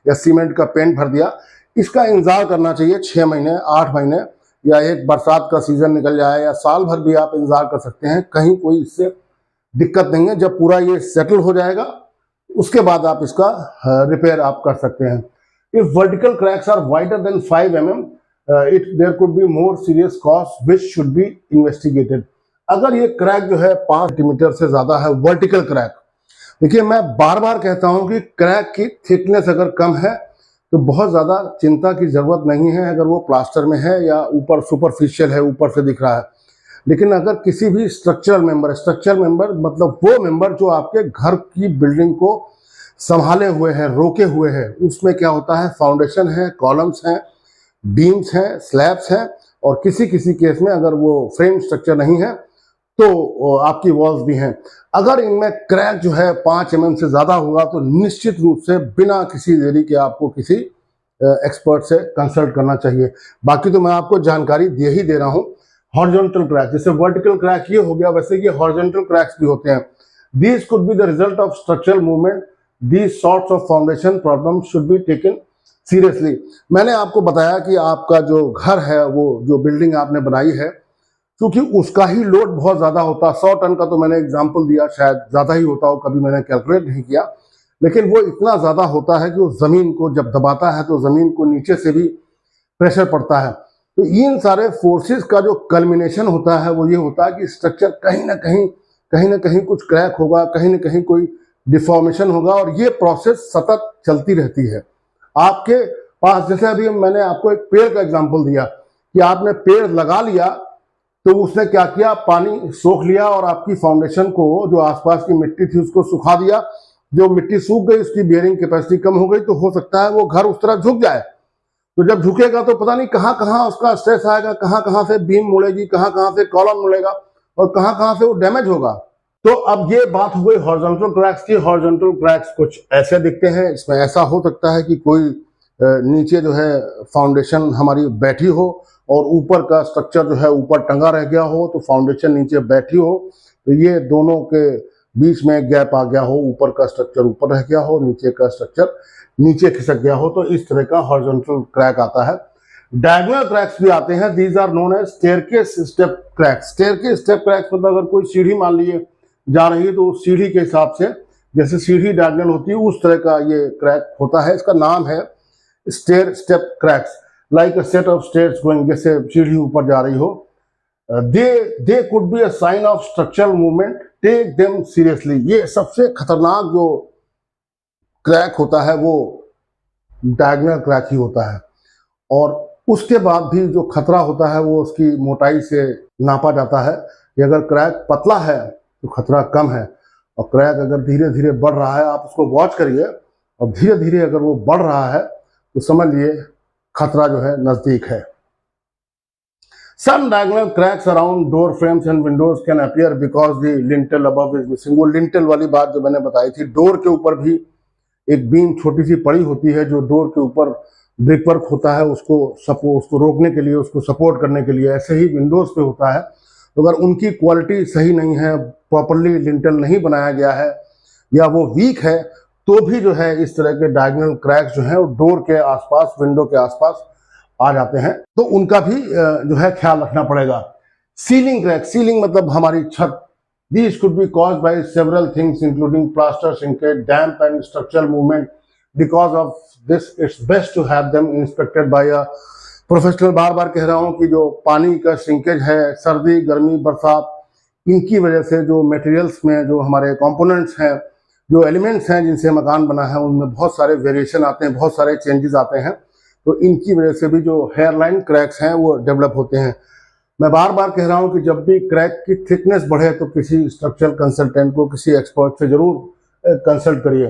या सीमेंट का पेंट भर दिया। इसका इंतजार करना चाहिए 6 महीने, 8 महीने, या एक बरसात का सीजन निकल जाए, या साल भर भी आप इंतजार कर सकते हैं। कहीं कोई इससे दिक्कत नहीं है। जब पूरा ये सेटल हो जाएगा उसके बाद आप इसका रिपेयर आप कर सकते हैं। If vertical cracks are wider than 5 mm there could be more serious cause which should be investigated. अगर ये क्रैक जो है 5 सेंटीमीटर से ज्यादा है, वर्टिकल क्रैक, देखिए मैं बार बार कहता हूं कि क्रैक की थिकनेस अगर कम है तो बहुत ज़्यादा चिंता की ज़रूरत नहीं है अगर वो प्लास्टर में है या ऊपर सुपरफिशियल है, ऊपर से दिख रहा है। लेकिन अगर किसी भी स्ट्रक्चरल मेंबर मतलब वो मेंबर जो आपके घर की बिल्डिंग को संभाले हुए हैं, रोके हुए हैं, उसमें क्या होता है, फाउंडेशन है, कॉलम्स हैं, बीम्स हैं, स्लैब्स हैं, और किसी किसी केस में अगर वो फ्रेम स्ट्रक्चर नहीं है तो आपकी वॉल्स भी हैं। अगर इनमें क्रैक जो है 5 mm से ज़्यादा होगा तो निश्चित रूप से बिना किसी देरी के आपको किसी एक्सपर्ट से कंसल्ट करना चाहिए। बाकी तो मैं आपको जानकारी दे ही दे रहा हूँ। हॉरिजॉन्टल क्रैक, जैसे वर्टिकल क्रैक ये हो गया, वैसे ये हॉरिजॉन्टल क्रैक्स भी होते हैं। These could be the result of structural movement. These sorts of foundation problem should be taken seriously. मैंने आपको बताया कि आपका जो घर है, वो जो बिल्डिंग आपने बनाई है, क्योंकि उसका ही लोड बहुत ज़्यादा होता है। 100 टन का तो मैंने एग्जाम्पल दिया, शायद ज़्यादा ही होता हो, कभी मैंने कैलकुलेट नहीं किया, लेकिन वो इतना ज़्यादा होता है कि उस ज़मीन को जब दबाता है तो ज़मीन को नीचे से भी प्रेशर पड़ता है। तो इन सारे फोर्सेस का जो कल्मिनेशन होता है वो ये होता है कि स्ट्रक्चर कहीं ना कहीं कुछ क्रैक होगा, कहीं ना कहीं कोई डिफॉर्मेशन होगा, और ये प्रोसेस सतत चलती रहती है आपके पास। जैसे अभी मैंने आपको एक पेड़ का एग्जाम्पल दिया कि आपने पेड़ लगा लिया तो उसने क्या किया, पानी सोख लिया और आपकी फाउंडेशन को, जो आसपास की मिट्टी थी, उसको सुखा दिया। जो मिट्टी सूख गई, उसकी बियरिंग कैपेसिटी कम हो गई, तो हो सकता है वो घर उस तरह झुक जाए। तो जब झुकेगा तो पता नहीं कहाँ कहाँ उसका स्ट्रेस आएगा, कहाँ कहाँ से बीम मुड़ेगी, कहाँ कहाँ से कॉलम मुड़ेगा, और कहाँ कहाँ से वो डैमेज होगा। तो अब ये बात हो गई हॉरिजॉन्टल क्रैक्स की। हॉरिजॉन्टल क्रैक्स कुछ ऐसे दिखते हैं। इसमें ऐसा हो सकता है कि कोई नीचे जो है फाउंडेशन हमारी बैठी हो और ऊपर का स्ट्रक्चर जो है ऊपर टंगा रह गया हो, तो फाउंडेशन नीचे बैठी हो, तो ये दोनों के बीच में गैप आ गया हो, ऊपर का स्ट्रक्चर ऊपर रह गया हो, नीचे का स्ट्रक्चर नीचे खिसक गया हो, तो इस तरह का हॉरिजॉन्टल क्रैक आता है। डायगोनल क्रैक्स भी आते हैं। These are known as staircase step cracks. Staircase step cracks मतलब अगर कोई सीढ़ी मान लीजिए जा रही है, तो सीढ़ी के हिसाब से जैसे सीढ़ी डायगोनल होती है उस तरह का ये क्रैक होता है। इसका नाम है stair step cracks, like a set of stairs going, जैसे सीढ़ी ऊपर जा रही हो। They could be a sign of structural movement, take them seriously. ये सबसे खतरनाक जो क्रैक होता है वो डायगोनल क्रैक ही होता है, और उसके बाद भी जो खतरा होता है वो उसकी मोटाई से नापा जाता है कि अगर क्रैक पतला है तो खतरा कम है, और क्रैक अगर धीरे धीरे बढ़ रहा है, आप उसको वॉच करिए, और धीरे धीरे अगर वो बढ़ रहा है तो समझ लिए खतरा जो है नजदीक है। Some diagonal cracks around door frames and windows can appear because the lintel above is missing। वो लिंटल वाली बात जो मैंने बताई थी, डोर के ऊपर भी एक बीम छोटी सी पड़ी होती है जो डोर के ऊपर ब्रिक वर्क होता है, उसको रोकने के लिए, उसको सपोर्ट करने के लिए। ऐसे ही विंडोज पे होता है। तो अगर उनकी क्वालिटी सही नहीं है, प्रॉपरली लिंटल नहीं बनाया गया है, या वो वीक है, तो भी जो है इस तरह के डायगोनल क्रैक्स जो है वो डोर के आसपास, विंडो के आसपास आ जाते हैं, तो उनका भी जो है ख्याल रखना पड़ेगा। सीलिंग क्रैक, सीलिंग मतलब हमारी छत। These could be caused by several things including plaster shrinkage, damp and structural movement. Because of this, it's best to have them inspected by a professional। बार बार कह रहा हूँ कि जो पानी का श्रिंकेज है, सर्दी गर्मी बरसात, इनकी वजह से जो मटेरियल्स में जो हमारे कंपोनेंट्स हैं, जो एलिमेंट्स हैं जिनसे मकान बना है, उनमें बहुत सारे वेरिएशन आते हैं, बहुत सारे चेंजेस आते हैं, तो इनकी वजह से भी जो हेयरलाइन क्रैक्स हैं वो डेवलप होते हैं। मैं बार बार कह रहा हूं कि जब भी क्रैक की थिकनेस बढ़े तो किसी स्ट्रक्चरल कंसल्टेंट को, किसी एक्सपर्ट से जरूर कंसल्ट करिए।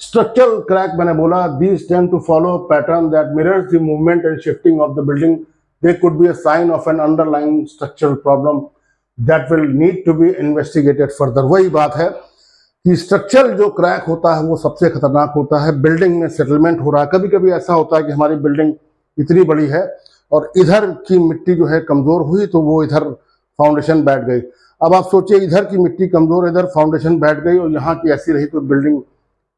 स्ट्रक्चरल क्रैक मैंने बोला, these tend to follow pattern that mirrors the movement and shifting of the building. They could be a sign of an underlying structural problem that will need to be investigated further. वही बात है कि structural जो crack होता है वो सबसे खतरनाक होता है। बिल्डिंग में सेटलमेंट हो रहा है, कभी कभी ऐसा होता है कि हमारी बिल्डिंग इतनी बड़ी है और इधर की मिट्टी जो है कमजोर हुई, तो वो इधर फाउंडेशन बैठ गई। अब आप सोचिए, इधर की मिट्टी कमजोर, इधर फाउंडेशन बैठ गई, और यहाँ की ऐसी रही तो बिल्डिंग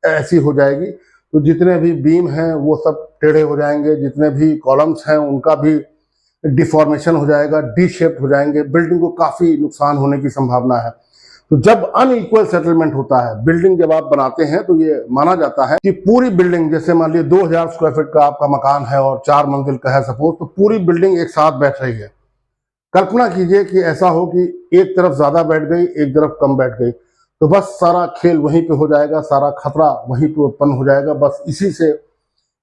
ऐसी हो जाएगी। तो जितने भी बीम हैं वो सब टेढ़े हो जाएंगे, जितने भी कॉलम्स हैं उनका भी डिफॉर्मेशन हो जाएगा, डी शेप्ड हो जाएंगे, बिल्डिंग को काफी नुकसान होने की संभावना है। तो जब अनइक्वल सेटलमेंट होता है, बिल्डिंग जब आप बनाते हैं, तो ये माना जाता है कि पूरी बिल्डिंग, जैसे मान लीजिए 2000 स्क्वायर फीट का आपका मकान है और 4 मंजिल का है सपोज, तो पूरी बिल्डिंग एक साथ बैठ रही है। कल्पना कीजिए कि ऐसा हो कि एक तरफ ज्यादा बैठ गई, एक तरफ कम बैठ गई, तो बस सारा खेल वहीं पे हो जाएगा, सारा खतरा वहीं पे उत्पन्न हो जाएगा। बस इसी से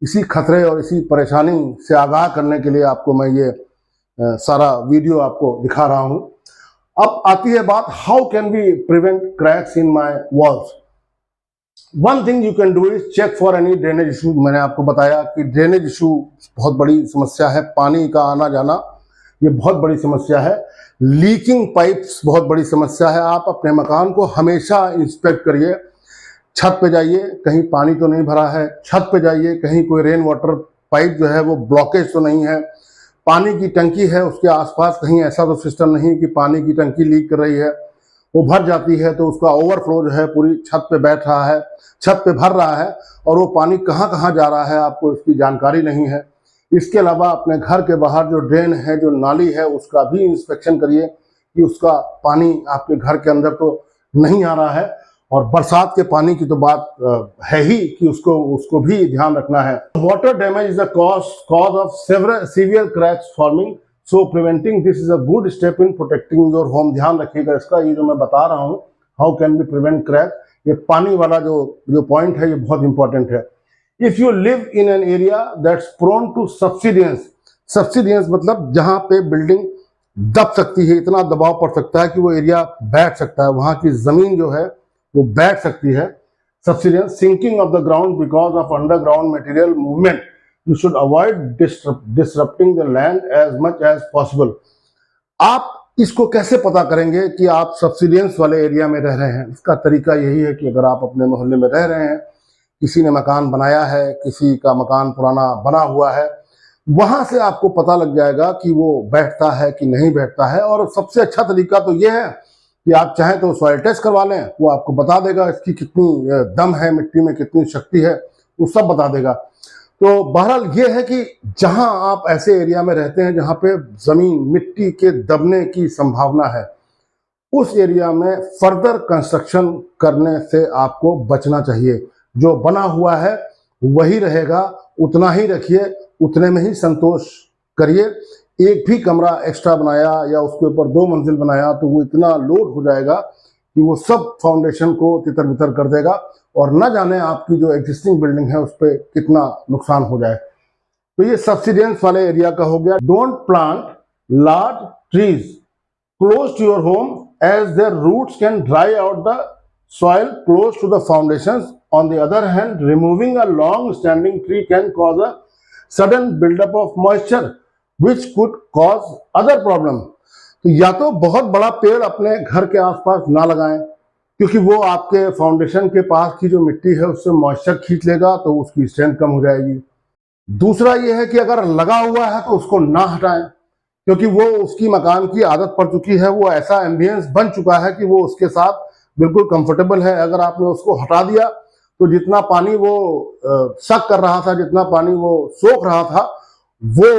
इसी खतरे और इसी परेशानी से आगाह करने के लिए आपको मैं ये सारा वीडियो आपको दिखा रहा हूँ। अब आती है बात, how can we prevent cracks in my walls. One thing you can do is check for any drainage issue. मैंने आपको बताया कि ड्रेनेज इशू बहुत बड़ी समस्या है, पानी का आना जाना ये बहुत बड़ी समस्या है। लीकिंग पाइप्स बहुत बड़ी समस्या है। आप अपने मकान को हमेशा इंस्पेक्ट करिए। छत पे जाइए, कहीं पानी तो नहीं भरा है। छत पे जाइए, कहीं कोई रेन वाटर पाइप जो है वो ब्लॉकेज तो नहीं है। पानी की टंकी है, उसके आसपास कहीं ऐसा तो सिस्टम नहीं कि पानी की टंकी लीक कर रही है, वो भर जाती है तो उसका ओवरफ्लो जो है पूरी छत पे बैठ रहा है, छत पे भर रहा है, और वो पानी कहाँ कहाँ जा रहा है आपको इसकी जानकारी नहीं है। इसके अलावा अपने घर के बाहर जो ड्रेन है, जो नाली है, उसका भी इंस्पेक्शन करिए कि उसका पानी आपके घर के अंदर तो नहीं आ रहा है। और बरसात के पानी की तो बात है ही कि उसको भी ध्यान रखना है। Water damage is the cause of severe cracks forming, so preventing this is a good step in protecting your home. ध्यान रखिएगा इसका, ये जो मैं बता रहा हूँ how can be prevent crack, ये पानी वाला जो पॉइंट है ये बहुत इंपॉर्टेंट है। If you live in an area that's prone to subsidence, subsidence मतलब जहां पे बिल्डिंग दब सकती है, इतना दबाव पड़ सकता है कि वो एरिया बैठ सकता है, वहां की जमीन जो है वो बैठ सकती है। Subsidence, sinking of the ground because of underground material movement, you should avoid disrupting the land as much as possible. आप इसको कैसे पता करेंगे कि आप सब्सिडेंस वाले एरिया में रह रहे हैं? इसका तरीका यही है कि अगर आप अपने मोहल्ले में रह रहे हैं, किसी ने मकान बनाया है, किसी का मकान पुराना बना हुआ है, वहां से आपको पता लग जाएगा कि वो बैठता है कि नहीं बैठता है। और सबसे अच्छा तरीका तो ये है कि आप चाहें तो सॉइल टेस्ट करवा लें, वो आपको बता देगा इसकी कितनी दम है, मिट्टी में कितनी शक्ति है, वो सब बता देगा। तो बहरहाल ये है कि जहां आप ऐसे एरिया में रहते हैं जहां पे जमीन मिट्टी के दबने की संभावना है, उस एरिया में फर्दर कंस्ट्रक्शन करने से आपको बचना चाहिए। जो बना हुआ है वही रहेगा, उतना ही रखिए, उतने में ही संतोष करिए। एक भी कमरा एक्स्ट्रा बनाया या उसके ऊपर 2 मंजिल बनाया तो वो इतना लोड हो जाएगा कि वो सब फाउंडेशन को तितर बितर कर देगा, और न जाने आपकी जो एग्जिस्टिंग बिल्डिंग है उस पर कितना नुकसान हो जाए। तो ये सब्सिडेंस वाले एरिया का हो गया। Don't plant large trees close to your home as their roots can dry out the soil close to the foundations. On the other hand, removing a long standing tree can cause a sudden buildup of moisture which could cause other problem. तो या तो बहुत बड़ा पेड़ अपने घर के आसपास ना लगाएं, क्योंकि वो आपके फाउंडेशन के पास की जो मिट्टी है उससे मॉइस्चर खींच लेगा तो उसकी स्ट्रेंथ कम हो जाएगी। दूसरा ये है कि अगर लगा हुआ है तो उसको ना हटाएं, क्योंकि वो उसकी मकान की आदत पड़ चुकी है, वो ऐसा एम्बियंस बन चुका है कि वो उसके साथ बिल्कुल कंफर्टेबल है। अगर आपने उसको हटा दिया तो जितना पानी वो सक कर रहा था, जितना पानी वो सोख रहा था, वो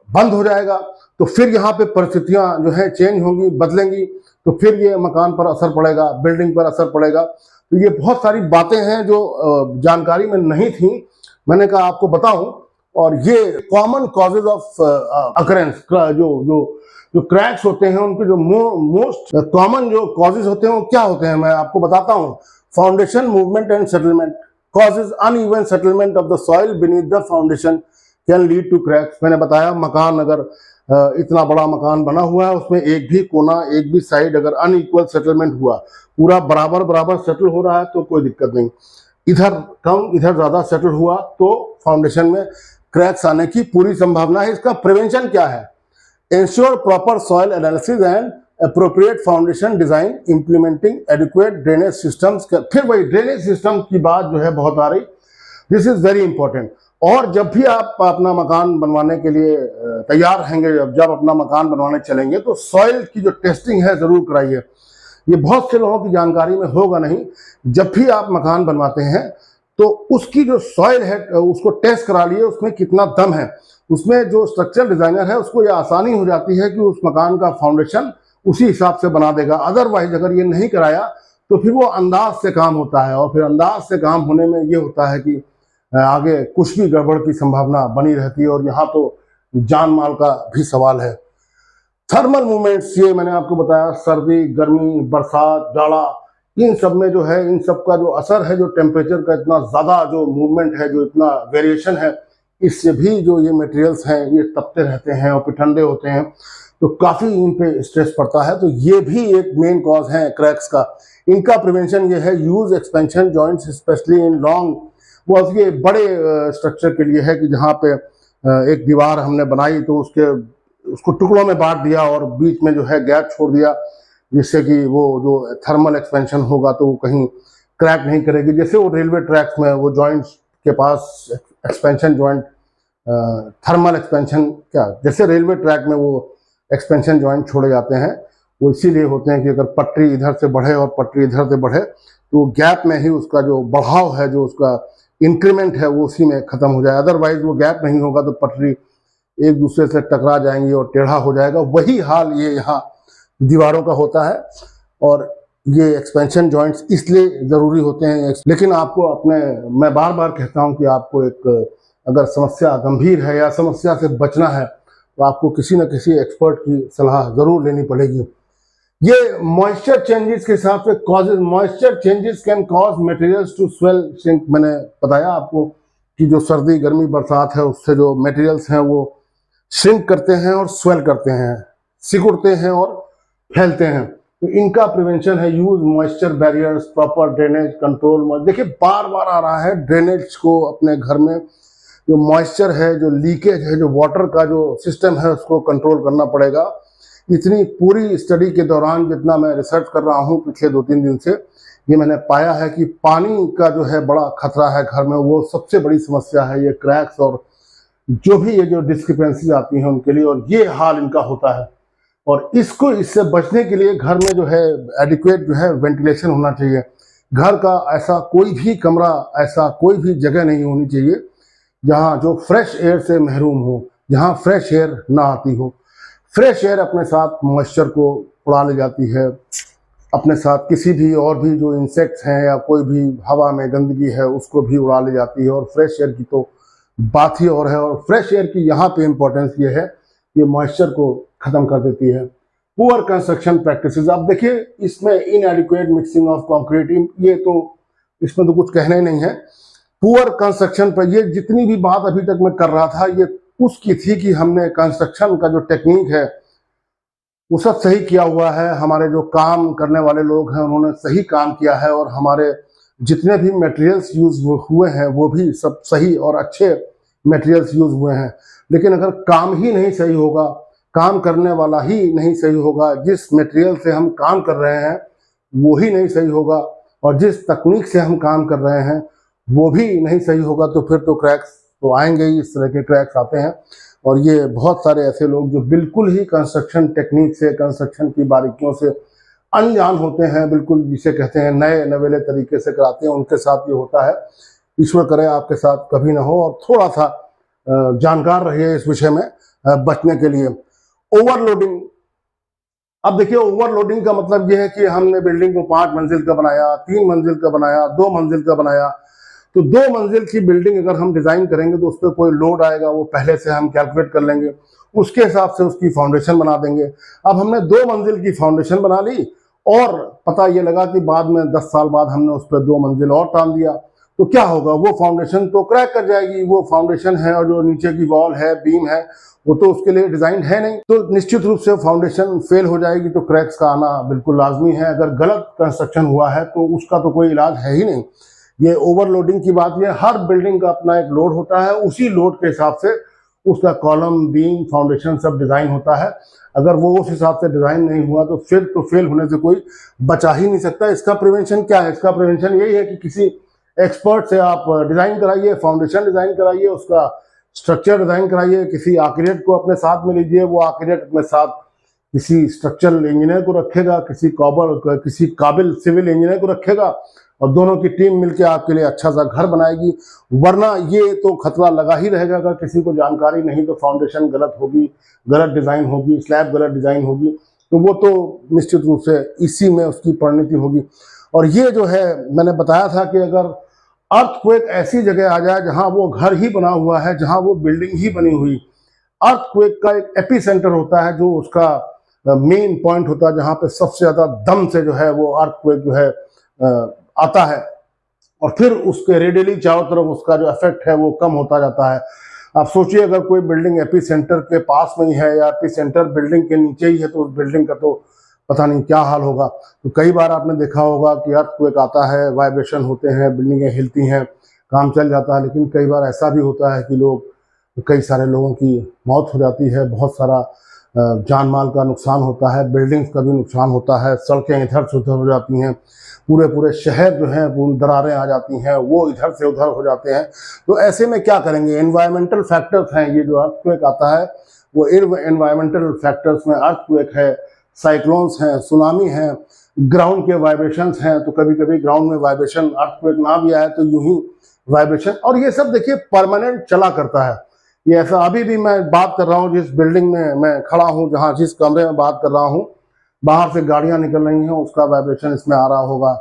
बंद हो जाएगा। तो फिर यहाँ पे परिस्थितियां जो है चेंज होंगी, बदलेंगी, तो फिर ये मकान पर असर पड़ेगा, बिल्डिंग पर असर पड़ेगा। तो ये बहुत सारी बातें हैं जो जानकारी में नहीं थी, मैंने कहा आपको बताऊं। और ये कॉमन कॉजेज ऑफ अकरेंस, जो क्रैक्स होते हैं उनके जो मोस्ट कॉमन जो कॉजेज होते हैं वो क्या होते हैं, मैं आपको बताता हूँ। Foundation movement and settlement causes uneven settlement of the soil beneath the foundation can lead to cracks. मैंने बताया मकान अगर इतना बड़ा मकान बना हुआ है, उसमें एक भी कोना, एक भी साइड अगर अनइक्वल सेटलमेंट हुआ, पूरा बराबर बराबर सेटल हो रहा है तो कोई दिक्कत नहीं। इधर कम इधर ज्यादा सेटल हुआ तो फाउंडेशन में क्रैक्स आने की पूरी संभावना है। इसका प्रिवेंशन क्या है? Ensure proper soil analysis and appropriate foundation design, implementing adequate drainage systems। फिर वही ड्रेनेज सिस्टम की बात जो है बहुत आ रही, दिस इज वेरी इंपॉर्टेंट। और जब भी आप अपना मकान बनवाने के लिए तैयार रहेंगे, जब अपना मकान बनवाने चलेंगे, तो सॉइल की जो टेस्टिंग है जरूर कराइए। ये बहुत से लोगों की जानकारी में होगा नहीं। जब भी आप मकान बनवाते हैं तो उसकी जो सॉइल है उसको टेस्ट करा लिए, उसमें कितना दम है। उसमें जो स्ट्रक्चरल डिजाइनर है उसको ये आसानी हो जाती है कि उस मकान का फाउंडेशन उसी हिसाब से बना देगा। अदरवाइज अगर ये नहीं कराया तो फिर वो अंदाज से काम होता है, और फिर अंदाज से काम होने में ये होता है कि आगे कुछ भी गड़बड़ की संभावना बनी रहती है, और यहाँ तो जान माल का भी सवाल है। थर्मल मूवमेंट्स, ये मैंने आपको बताया, सर्दी, गर्मी, बरसात, जाड़ा, इन सब में जो है, इन सब का जो असर है, जो टेम्परेचर का इतना ज़्यादा जो मूवमेंट है, जो इतना वेरिएशन है, इससे भी जो ये मटेरियल्स हैं ये तपते रहते हैं और फिर ठंडे होते हैं, तो काफ़ी इन पे स्ट्रेस पड़ता है। तो ये भी एक मेन कॉज है क्रैक्स का। इनका प्रिवेंशन ये है, use expansion joints specially in long, वो ये बड़े स्ट्रक्चर के लिए है कि जहाँ पे एक दीवार हमने बनाई तो उसको टुकड़ों में बांट दिया और बीच में जो है गैप छोड़ दिया, जिससे कि वो जो थर्मल एक्सपेंशन होगा तो वो कहीं क्रैक नहीं करेगी। जैसे वो रेलवे ट्रैक्स में वो जॉइंट्स के पास एक्सपेंशन जॉइंट, थर्मल एक्सपेंशन, क्या जैसे रेलवे ट्रैक में वो एक्सपेंशन जॉइंट छोड़े जाते हैं, वो इसीलिए होते हैं कि अगर पटरी इधर से बढ़े और पटरी इधर से बढ़े तो गैप में ही उसका जो बढ़ाव है, जो उसका इंक्रीमेंट है, वो उसी में ख़त्म हो जाए। अदरवाइज वो गैप नहीं होगा तो पटरी एक दूसरे से टकरा जाएंगी और टेढ़ा हो जाएगा। वही हाल ये यहाँ दीवारों का होता है और ये एक्सपेंशन जॉइंट्स इसलिए ज़रूरी होते हैं। लेकिन आपको मैं बार बार कहता हूँ कि आपको अगर समस्या गंभीर है या समस्या से बचना है तो आपको किसी न किसी एक्सपर्ट की सलाह ज़रूर लेनी पड़ेगी। ये मॉइस्चर चेंजेस के हिसाब से causes, moisture changes can cause materials to swell shrink. मैंने बताया आपको कि जो सर्दी गर्मी बरसात है उससे जो मटेरियल्स हैं वो श्रिंक करते हैं और स्वेल करते हैं, सिकुड़ते हैं और फैलते हैं। तो इनका प्रिवेंशन है use moisture barriers, proper drainage control. देखिए बार बार आ रहा है, ड्रेनेज को अपने घर में जो मॉइस्चर है, जो लीकेज है, जो वाटर का जो सिस्टम है उसको कंट्रोल करना पड़ेगा। इतनी पूरी स्टडी के दौरान जितना मैं रिसर्च कर रहा हूँ पिछले 2-3 दिन से, ये मैंने पाया है कि पानी का जो है बड़ा खतरा है घर में, वो सबसे बड़ी समस्या है। ये क्रैक्स और जो भी ये जो डिस्क्रिपेंसीज आती हैं उनके लिए, और ये हाल इनका होता है। और इससे बचने के लिए घर में जो है एडिक्वेट जो है वेंटिलेशन होना चाहिए। घर का ऐसा कोई भी कमरा, ऐसा कोई भी जगह नहीं होनी चाहिए जहाँ जो फ्रेश एयर से महरूम हो, जहाँ फ्रेश एयर ना आती हो। फ्रेश एयर अपने साथ मॉइस्चर को उड़ा ले जाती है, अपने साथ किसी भी और भी जो इंसेक्ट्स हैं या कोई भी हवा में गंदगी है उसको भी उड़ा ले जाती है। और फ्रेश एयर की तो बात ही और है। और फ्रेश एयर की यहाँ पे इम्पोर्टेंस ये है, ये मॉइस्चर को ख़त्म कर देती है। पुअर कंस्ट्रक्शन प्रैक्टिसेस, आप देखिए इसमें इनएडिक्वेट मिक्सिंग ऑफ कंक्रीट, ये तो इसमें तो कुछ कहना ही नहीं है। पुअर कंस्ट्रक्शन पर ये जितनी भी बात अभी तक मैं कर रहा था ये उसकी थी कि हमने कंस्ट्रक्शन का जो टेक्निक है वो सब सही किया हुआ है, हमारे जो काम करने वाले लोग हैं उन्होंने सही काम किया है, और हमारे जितने भी मटेरियल्स यूज हुए हैं वो भी सब सही और अच्छे मटेरियल्स यूज हुए हैं। लेकिन अगर काम ही नहीं सही होगा, काम करने वाला ही नहीं सही होगा, जिस मटेरियल से हम काम कर रहे हैं वो ही नहीं सही होगा, और जिस तकनीक से हम काम कर रहे हैं वो भी नहीं सही होगा, तो फिर तो क्रैक्स तो आएंगे ही। इस तरह के क्रैक्स आते हैं। और ये बहुत सारे ऐसे लोग जो बिल्कुल ही कंस्ट्रक्शन टेक्निक से, कंस्ट्रक्शन की बारीकियों से अनजान होते हैं, बिल्कुल जिसे कहते हैं नए नवेले तरीके से कराते हैं, उनके साथ ये होता है। ईश्वर करे आपके साथ कभी ना हो। और थोड़ा सा जानकार रहिए इस विषय में बचने के लिए। ओवरलोडिंग, अब देखिए ओवरलोडिंग का मतलब यह है कि हमने बिल्डिंग को 5 मंजिल का बनाया, 3 मंजिल का बनाया, 2 मंजिल का बनाया। तो 2 मंजिल की बिल्डिंग अगर हम डिजाइन करेंगे तो उस पर कोई लोड आएगा वो पहले से हम कैलकुलेट कर लेंगे, उसके हिसाब से उसकी फाउंडेशन बना देंगे। अब हमने 2 मंजिल की फाउंडेशन बना ली और पता ये लगा कि बाद में 10 साल बाद हमने उस पर 2 मंजिल और टान दिया, तो क्या होगा, वो फाउंडेशन तो क्रैक कर जाएगी। वो फाउंडेशन है और जो नीचे की वॉल है, बीम है, वो तो उसके लिए डिजाइन है नहीं, तो निश्चित रूप से फाउंडेशन फेल हो जाएगी, तो क्रैक्स का आना बिल्कुल लाजमी है। अगर गलत कंस्ट्रक्शन हुआ है तो उसका तो कोई इलाज है ही नहीं। ये ओवरलोडिंग की बात, ये हर बिल्डिंग का अपना एक लोड होता है, उसी लोड के हिसाब से उसका कॉलम, बीम, फाउंडेशन सब डिजाइन होता है। अगर वो उस हिसाब से डिजाइन नहीं हुआ तो फिर तो फेल होने से कोई बचा ही नहीं सकता। इसका प्रिवेंशन क्या है? इसका प्रिवेंशन यही है कि किसी एक्सपर्ट से आप डिजाइन कराइए, फाउंडेशन डिजाइन कराइए, उसका स्ट्रक्चर डिजाइन कराइए, किसी आर्किटेक्ट को अपने साथ में लीजिए, वो आर्किटेक्ट अपने साथ किसी स्ट्रक्चरल इंजीनियर को रखेगा, किसी काबिल सिविल इंजीनियर को रखेगा, और दोनों की टीम मिलकर आपके लिए अच्छा सा घर बनाएगी। वरना ये तो खतरा लगा ही रहेगा, अगर किसी को जानकारी नहीं तो फाउंडेशन गलत होगी, गलत डिजाइन होगी, स्लैब गलत डिजाइन होगी, तो वो तो निश्चित रूप से इसी में उसकी परिणति होगी। और ये जो है मैंने बताया था कि अगर अर्थक्वेक ऐसी जगह आ जाए जहां वो घर ही बना हुआ है, जहां वो बिल्डिंग ही बनी हुई, अर्थक्वेक का एक एपिसेंटर होता है जो उसका मेन पॉइंट होता है, जहां पे सबसे ज्यादा दम से जो है वो अर्थक्वेक जो है आता है और फिर उसके रेडियली चारों तरफ उसका जो इफेक्ट है वो कम होता जाता है। आप सोचिए अगर कोई बिल्डिंग एपी सेंटर के पास में ही है या एपी सेंटर बिल्डिंग के नीचे ही है तो उस बिल्डिंग का तो पता नहीं क्या हाल होगा। तो कई बार आपने देखा होगा कि अर्थक्वेक आता है, वाइब्रेशन होते हैं, बिल्डिंगें हिलती हैं, काम चल जाता है। लेकिन कई बार ऐसा भी होता है कि कई सारे लोगों की मौत हो जाती है, बहुत सारा जान माल का नुकसान होता है, बिल्डिंग्स का भी नुकसान होता है, सड़कें इधर से उधर हो जाती हैं, पूरे पूरे शहर जो हैं वो दरारें आ जाती हैं, वो इधर से उधर हो जाते हैं। तो ऐसे में क्या करेंगे? एनवायरमेंटल फैक्टर्स हैं, ये जो अर्थक्वेक आता है वो एनवायरमेंटल फैक्टर्स में अर्थक्वेक है, साइक्लोन्स हैं, सुनामी हैं, ग्राउंड के वाइब्रेशंस हैं। तो कभी कभी ग्राउंड में वाइब्रेशन, अर्थक्वेक ना भी आए तो यूं ही वाइब्रेशन, और ये सब देखिए परमानेंट चला करता है। ये ऐसा अभी भी मैं बात कर रहा हूँ जिस बिल्डिंग में मैं खड़ा हूँ, जहाँ जिस कमरे में बात कर रहा हूँ, बाहर से गाड़ियां निकल रही हैं, उसका वाइब्रेशन इसमें आ रहा होगा,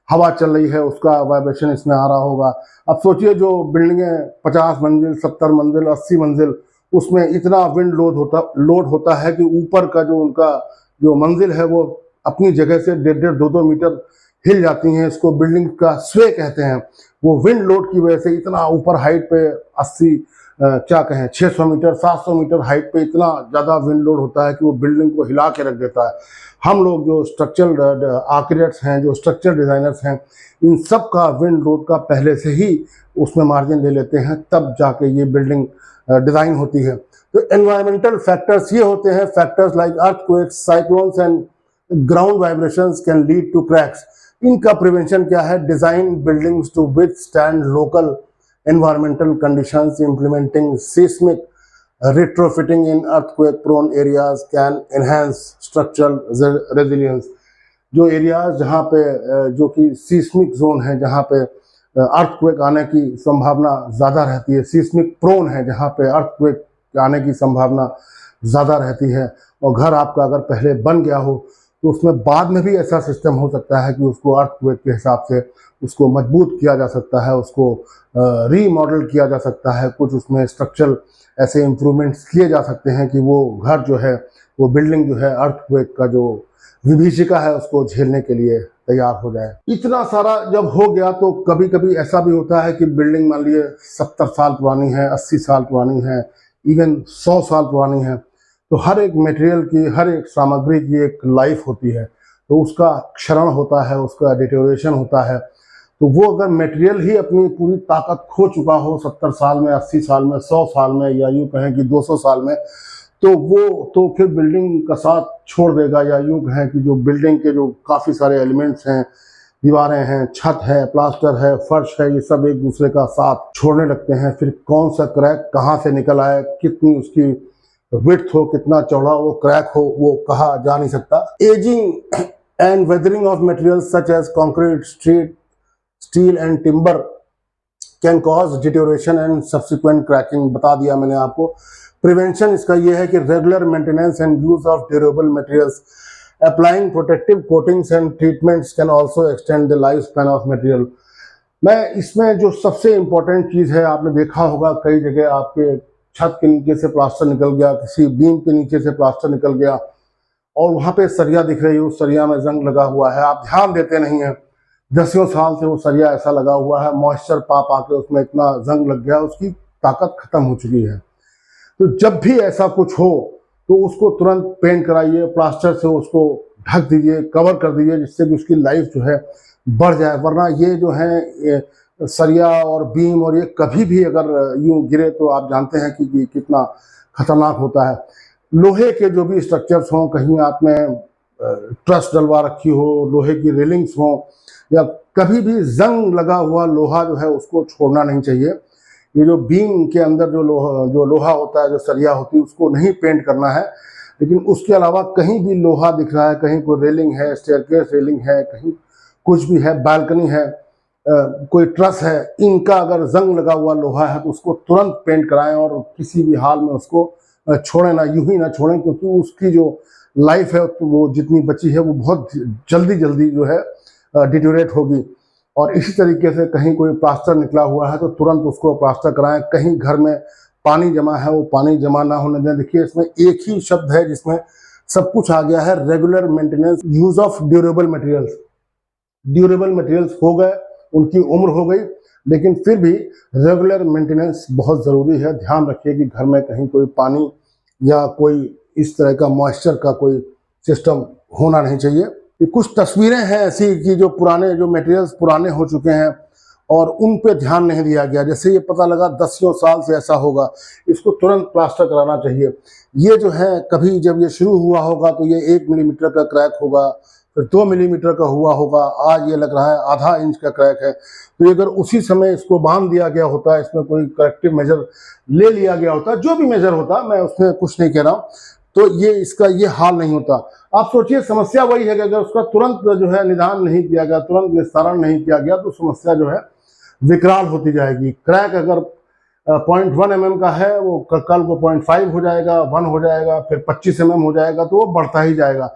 हवा चल रही है उसका वाइब्रेशन इसमें आ रहा होगा। अब सोचिए जो बिल्डिंगें 50 मंजिल, 70 मंजिल, 80 मंजिल, उसमें इतना विंड लोड होता है कि ऊपर का जो उनका जो मंजिल है वो अपनी जगह से 1.5-2 मीटर हिल जाती हैं। इसको बिल्डिंग का स्वे कहते हैं। वो विंड लोड की वजह से इतना ऊपर हाइट पे 80 क्या कहें 600 मीटर 700 मीटर हाइट पे इतना ज़्यादा विंड लोड होता है कि वो बिल्डिंग को हिला के रख देता है। हम लोग जो स्ट्रक्चरल आर्किटेक्ट्स हैं, जो स्ट्रक्चर डिज़ाइनर्स हैं, इन सब का विंड लोड का पहले से ही उसमें मार्जिन ले लेते हैं, तब जाके ये बिल्डिंग डिज़ाइन होती है। तो एनवायरमेंटल फैक्टर्स ये होते हैं, factors like earthquakes, cyclones and ground vibrations can lead to cracks. इनका प्रिवेंशन क्या है? Design buildings to withstand local environmental conditions, implementing seismic retrofitting in earthquake prone areas can enhance structural resilience। जो areas जहाँ पे जो कि seismic zone है, जहाँ पे अर्थक्वेक आने की संभावना ज़्यादा रहती है, सीस्मिक प्रोन है जहाँ पे अर्थक्वेक आने की संभावना ज़्यादा रहती है, और घर आपका अगर पहले बन गया हो तो उसमें बाद में भी ऐसा सिस्टम हो सकता है कि उसको अर्थक्वेक के हिसाब से उसको मजबूत किया जा सकता है, उसको रीमॉडल किया जा सकता है, कुछ उसमें स्ट्रक्चरल ऐसे इम्प्रूवमेंट्स किए जा सकते हैं कि वो घर जो है, वो बिल्डिंग जो है, अर्थक्वेक का जो विभीषिका है उसको झेलने के लिए तैयार हो जाए। इतना सारा जब हो गया तो कभी कभी ऐसा भी होता है कि बिल्डिंग मान लिए 70 साल पुरानी है, 80 साल पुरानी है, इवन 100 साल पुरानी है, तो हर एक मटेरियल की, हर एक सामग्री की एक लाइफ होती है। तो उसका क्षरण होता है, उसका डिटेरियोरेशन होता है। तो वो अगर मटेरियल ही अपनी पूरी ताकत खो चुका हो 70 साल में, 80 साल में, 100 साल में, या यूँ कहें कि 200 साल में, तो वो तो फिर बिल्डिंग का साथ छोड़ देगा। या यूँ कहें कि जो बिल्डिंग के जो काफ़ी सारे एलिमेंट्स हैं, दीवारें हैं, छत है, प्लास्टर है, फर्श है, ये सब एक दूसरे का साथ छोड़ने लगते हैं। फिर कौन सा क्रैक कहाँ से निकल आए, कितनी उसकी विड्थ हो, कितना चौड़ा वो क्रैक हो, वो कहा जा नहीं सकता। Ageing and weathering of materials such as concrete, steel and timber can cause deterioration and subsequent cracking. बता दिया मैंने आपको। प्रिवेंशन इसका यह है कि regular maintenance and use of durable materials, applying protective coatings and treatments can also extend the life span of material. मैं इसमें जो सबसे इम्पोर्टेंट चीज़ है, आपने देखा होगा कई जगह आपके छत के नीचे से प्लास्टर निकल गया, किसी बीम के नीचे से प्लास्टर निकल गया, और वहाँ पे सरिया दिख रही है, उस सरिया में जंग लगा हुआ है, आप ध्यान देते नहीं हैं। 10 साल से वो सरिया ऐसा लगा हुआ है, मॉइस्चर पा के उसमें इतना जंग लग गया, उसकी ताकत खत्म हो चुकी है। तो जब भी ऐसा कुछ हो तो उसको तुरंत पेंट कराइए, प्लास्टर से उसको ढक दीजिए, कवर कर दीजिए, जिससे कि उसकी लाइफ जो है बढ़ जाए। वरना ये जो है सरिया और बीम और ये कभी भी अगर यूं गिरे तो आप जानते हैं कि कितना खतरनाक होता है। लोहे के जो भी स्ट्रक्चर्स हों, कहीं आपने ट्रस डलवा रखी हो, लोहे की रेलिंग्स हों, या कभी भी जंग लगा हुआ लोहा जो है उसको छोड़ना नहीं चाहिए। ये जो बीम के अंदर जो लोहा होता है, जो सरिया होती है, उसको नहीं पेंट करना है। लेकिन उसके अलावा कहीं भी लोहा दिख रहा है, कहीं कोई रेलिंग है, स्टेयरकेस रेलिंग है, कहीं कुछ भी है, बालकनी है, कोई ट्रस है, इनका अगर जंग लगा हुआ लोहा है तो उसको तुरंत पेंट कराएं, और किसी भी हाल में उसको छोड़ें ना, यूं ही ना छोड़ें, क्योंकि उसकी जो लाइफ है तो वो जितनी बची है वो बहुत जल्दी जो है डिटेरियोरेट होगी। और इसी तरीके से कहीं कोई प्लास्टर निकला हुआ है तो तुरंत उसको प्लास्टर कराएं। कहीं घर में पानी जमा है, वो पानी जमा ना होने दें। देखिए इसमें एक ही शब्द है जिसमें सब कुछ आ गया है, regular maintenance, use of durable materials. Durable materials हो गए, उनकी उम्र हो गई, लेकिन फिर भी रेगुलर मेंटेनेंस बहुत ज़रूरी है। ध्यान रखिए कि घर में कहीं कोई पानी या कोई इस तरह का मॉइस्चर का कोई सिस्टम होना नहीं चाहिए। ये कुछ तस्वीरें हैं ऐसी कि जो पुराने जो मटेरियल्स पुराने हो चुके हैं और उन पे ध्यान नहीं दिया गया। जैसे ये पता लगा 10 साल से ऐसा होगा, इसको तुरंत प्लास्टर कराना चाहिए। ये जो है कभी जब ये शुरू हुआ होगा तो ये 1 मिलीमीटर का क्रैक होगा, फिर 2 मिलीमीटर का हुआ होगा, आज ये लग रहा है आधा इंच का क्रैक है। तो अगर उसी समय इसको बांध दिया गया होता, इसमें कोई करेक्टिव मेजर ले लिया गया होता, जो भी मेजर होता, मैं उसमें कुछ नहीं कह रहा हूँ, तो ये इसका ये हाल नहीं होता। आप सोचिए, समस्या वही है कि अगर उसका तुरंत जो है निदान नहीं किया गया, तुरंत निस्तारण नहीं किया गया, तो समस्या जो है विकराल होती जाएगी। क्रैक अगर 0.1 mm का है, वो कल को 0.5 हो जाएगा, 1 हो जाएगा, फिर 25 mm हो जाएगा, तो वो बढ़ता ही जाएगा।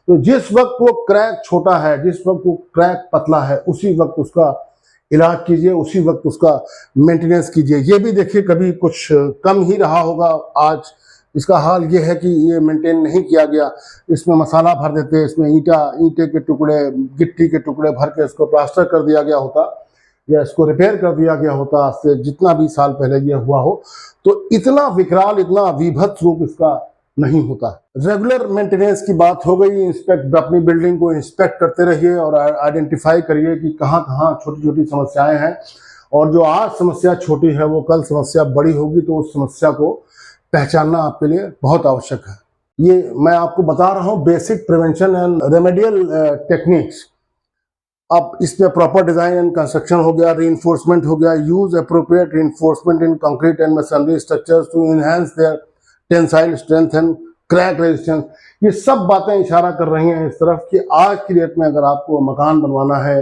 तो जिस वक्त वो क्रैक छोटा है, जिस वक्त वो क्रैक पतला है, उसी वक्त उसका इलाज कीजिए, उसी वक्त उसका मेंटेनेंस कीजिए। ये भी देखिए कभी कुछ कम ही रहा होगा, आज इसका हाल ये है कि ये मेंटेन नहीं किया गया। इसमें मसाला भर देते, इसमें ईंटे के टुकड़े, गिट्टी के टुकड़े भर के इसको प्लास्टर कर दिया गया होता या इसको रिपेयर कर दिया गया होता आज से जितना भी साल पहले ये हुआ हो, तो इतना विकराल, इतना विभत्स रूप इसका नहीं होता। रेगुलर मेंटेनेंस की बात हो गई। इंस्पेक्ट, अपनी बिल्डिंग को इंस्पेक्ट करते रहिए और आइडेंटिफाई करिए कि कहाँ कहाँ छोटी छोटी समस्याएं हैं, और जो आज समस्या छोटी है वो कल समस्या बड़ी होगी, तो उस समस्या को पहचानना आपके लिए बहुत आवश्यक है। ये मैं आपको बता रहा हूँ basic prevention and remedial techniques. अब इसमें प्रॉपर डिजाइन एंड कंस्ट्रक्शन हो गया, रीइंफोर्समेंट हो गया, use appropriate reinforcement in concrete and machinery structures to enhance their tensile strength and crack resistance. ये सब बातें इशारा कर रही हैं इस तरफ कि आज की डेट में अगर आपको मकान बनवाना है,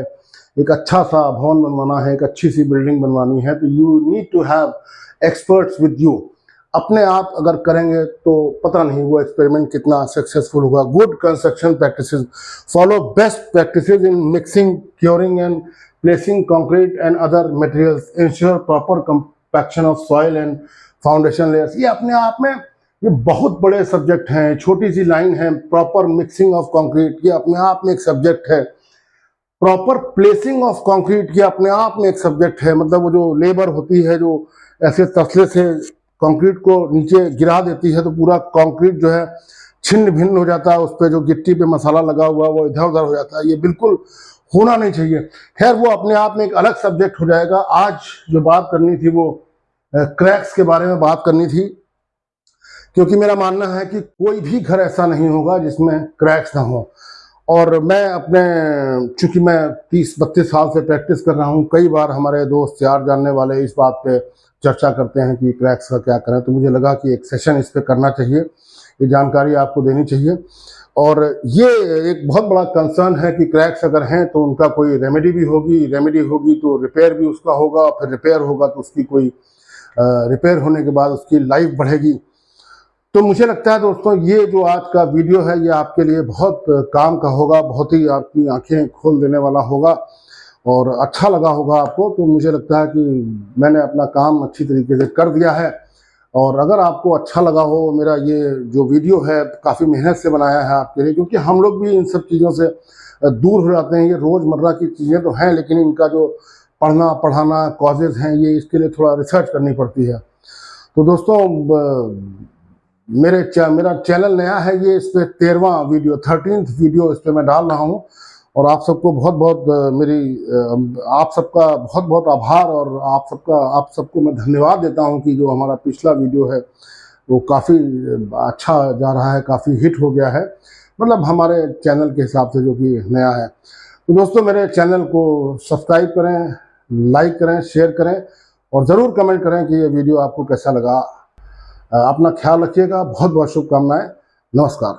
एक अच्छा सा भवन बनवाना है, एक अच्छी सी बिल्डिंग बनवानी है, तो you need to have experts with you. अपने आप अगर करेंगे तो पता नहीं वो एक्सपेरिमेंट कितना सक्सेसफुल होगा। Good construction practices, follow best practices in mixing, curing and placing concrete and other materials, ensure proper compaction of soil and foundation layers. ये अपने आप में ये बहुत बड़े सब्जेक्ट हैं। छोटी सी लाइन है, प्रॉपर मिक्सिंग ऑफ कंक्रीट, ये अपने आप में एक सब्जेक्ट है। प्रॉपर प्लेसिंग ऑफ कंक्रीट, ये अपने आप में एक सब्जेक्ट है। मतलब वो जो लेबर होती है जो ऐसे तसले से कंक्रीट को नीचे गिरा देती है, तो पूरा कंक्रीट जो है छिन्न भिन्न हो जाता है, उस पर जो गिट्टी पे मसाला लगा हुआ वो इधर उधर हो जाता है। ये बिल्कुल होना नहीं चाहिए। खैर, वो अपने आप में एक अलग सब्जेक्ट हो जाएगा। आज जो बात करनी थी वो क्रैक्स के बारे में बात करनी थी, क्योंकि मेरा मानना है कि कोई भी घर ऐसा नहीं होगा जिसमें क्रैक्स ना हो। और मैं अपने, चूंकि मैं 30-32 साल से प्रैक्टिस कर रहा हूँ, कई बार हमारे दोस्त यार जानने वाले इस बात पे चर्चा करते हैं कि क्रैक्स का क्या करें, तो मुझे लगा कि एक सेशन इस पे करना चाहिए, ये जानकारी आपको देनी चाहिए। और ये एक बहुत बड़ा कंसर्न है कि क्रैक्स अगर हैं तो उनका कोई रेमेडी भी होगी, रेमेडी होगी तो रिपेयर भी उसका होगा, और फिर रिपेयर होगा तो उसकी कोई रिपेयर होने के बाद उसकी लाइफ बढ़ेगी। तो मुझे लगता है दोस्तों, ये जो आज का वीडियो है ये आपके लिए बहुत काम का होगा, बहुत ही आपकी आंखें खोल देने वाला होगा और अच्छा लगा होगा आपको। तो मुझे लगता है कि मैंने अपना काम अच्छी तरीके से कर दिया है। और अगर आपको अच्छा लगा हो, मेरा ये जो वीडियो है काफ़ी मेहनत से बनाया है आपके लिए, क्योंकि हम लोग भी इन सब चीज़ों से दूर हो जाते हैं। ये रोज़मर्रा की चीज़ें तो हैं, लेकिन इनका जो पढ़ना पढ़ाना कॉजेज़ हैं, ये इसके लिए थोड़ा रिसर्च करनी पड़ती है। तो दोस्तों, मेरा चैनल नया है, ये इस पर 13वां वीडियो, 13th वीडियो इस पर मैं डाल रहा हूँ। और आप सबको बहुत बहुत आप सबका बहुत बहुत आभार, और आप सबको मैं धन्यवाद देता हूँ कि जो हमारा पिछला वीडियो है वो काफ़ी अच्छा जा रहा है, काफ़ी हिट हो गया है, मतलब हमारे चैनल के हिसाब से जो कि नया है। तो दोस्तों, मेरे चैनल को सब्सक्राइब करें, लाइक करें, शेयर करें, और ज़रूर कमेंट करें कि ये वीडियो आपको कैसा लगा। अपना ख्याल रखिएगा। बहुत बहुत शुभकामनाएं। नमस्कार।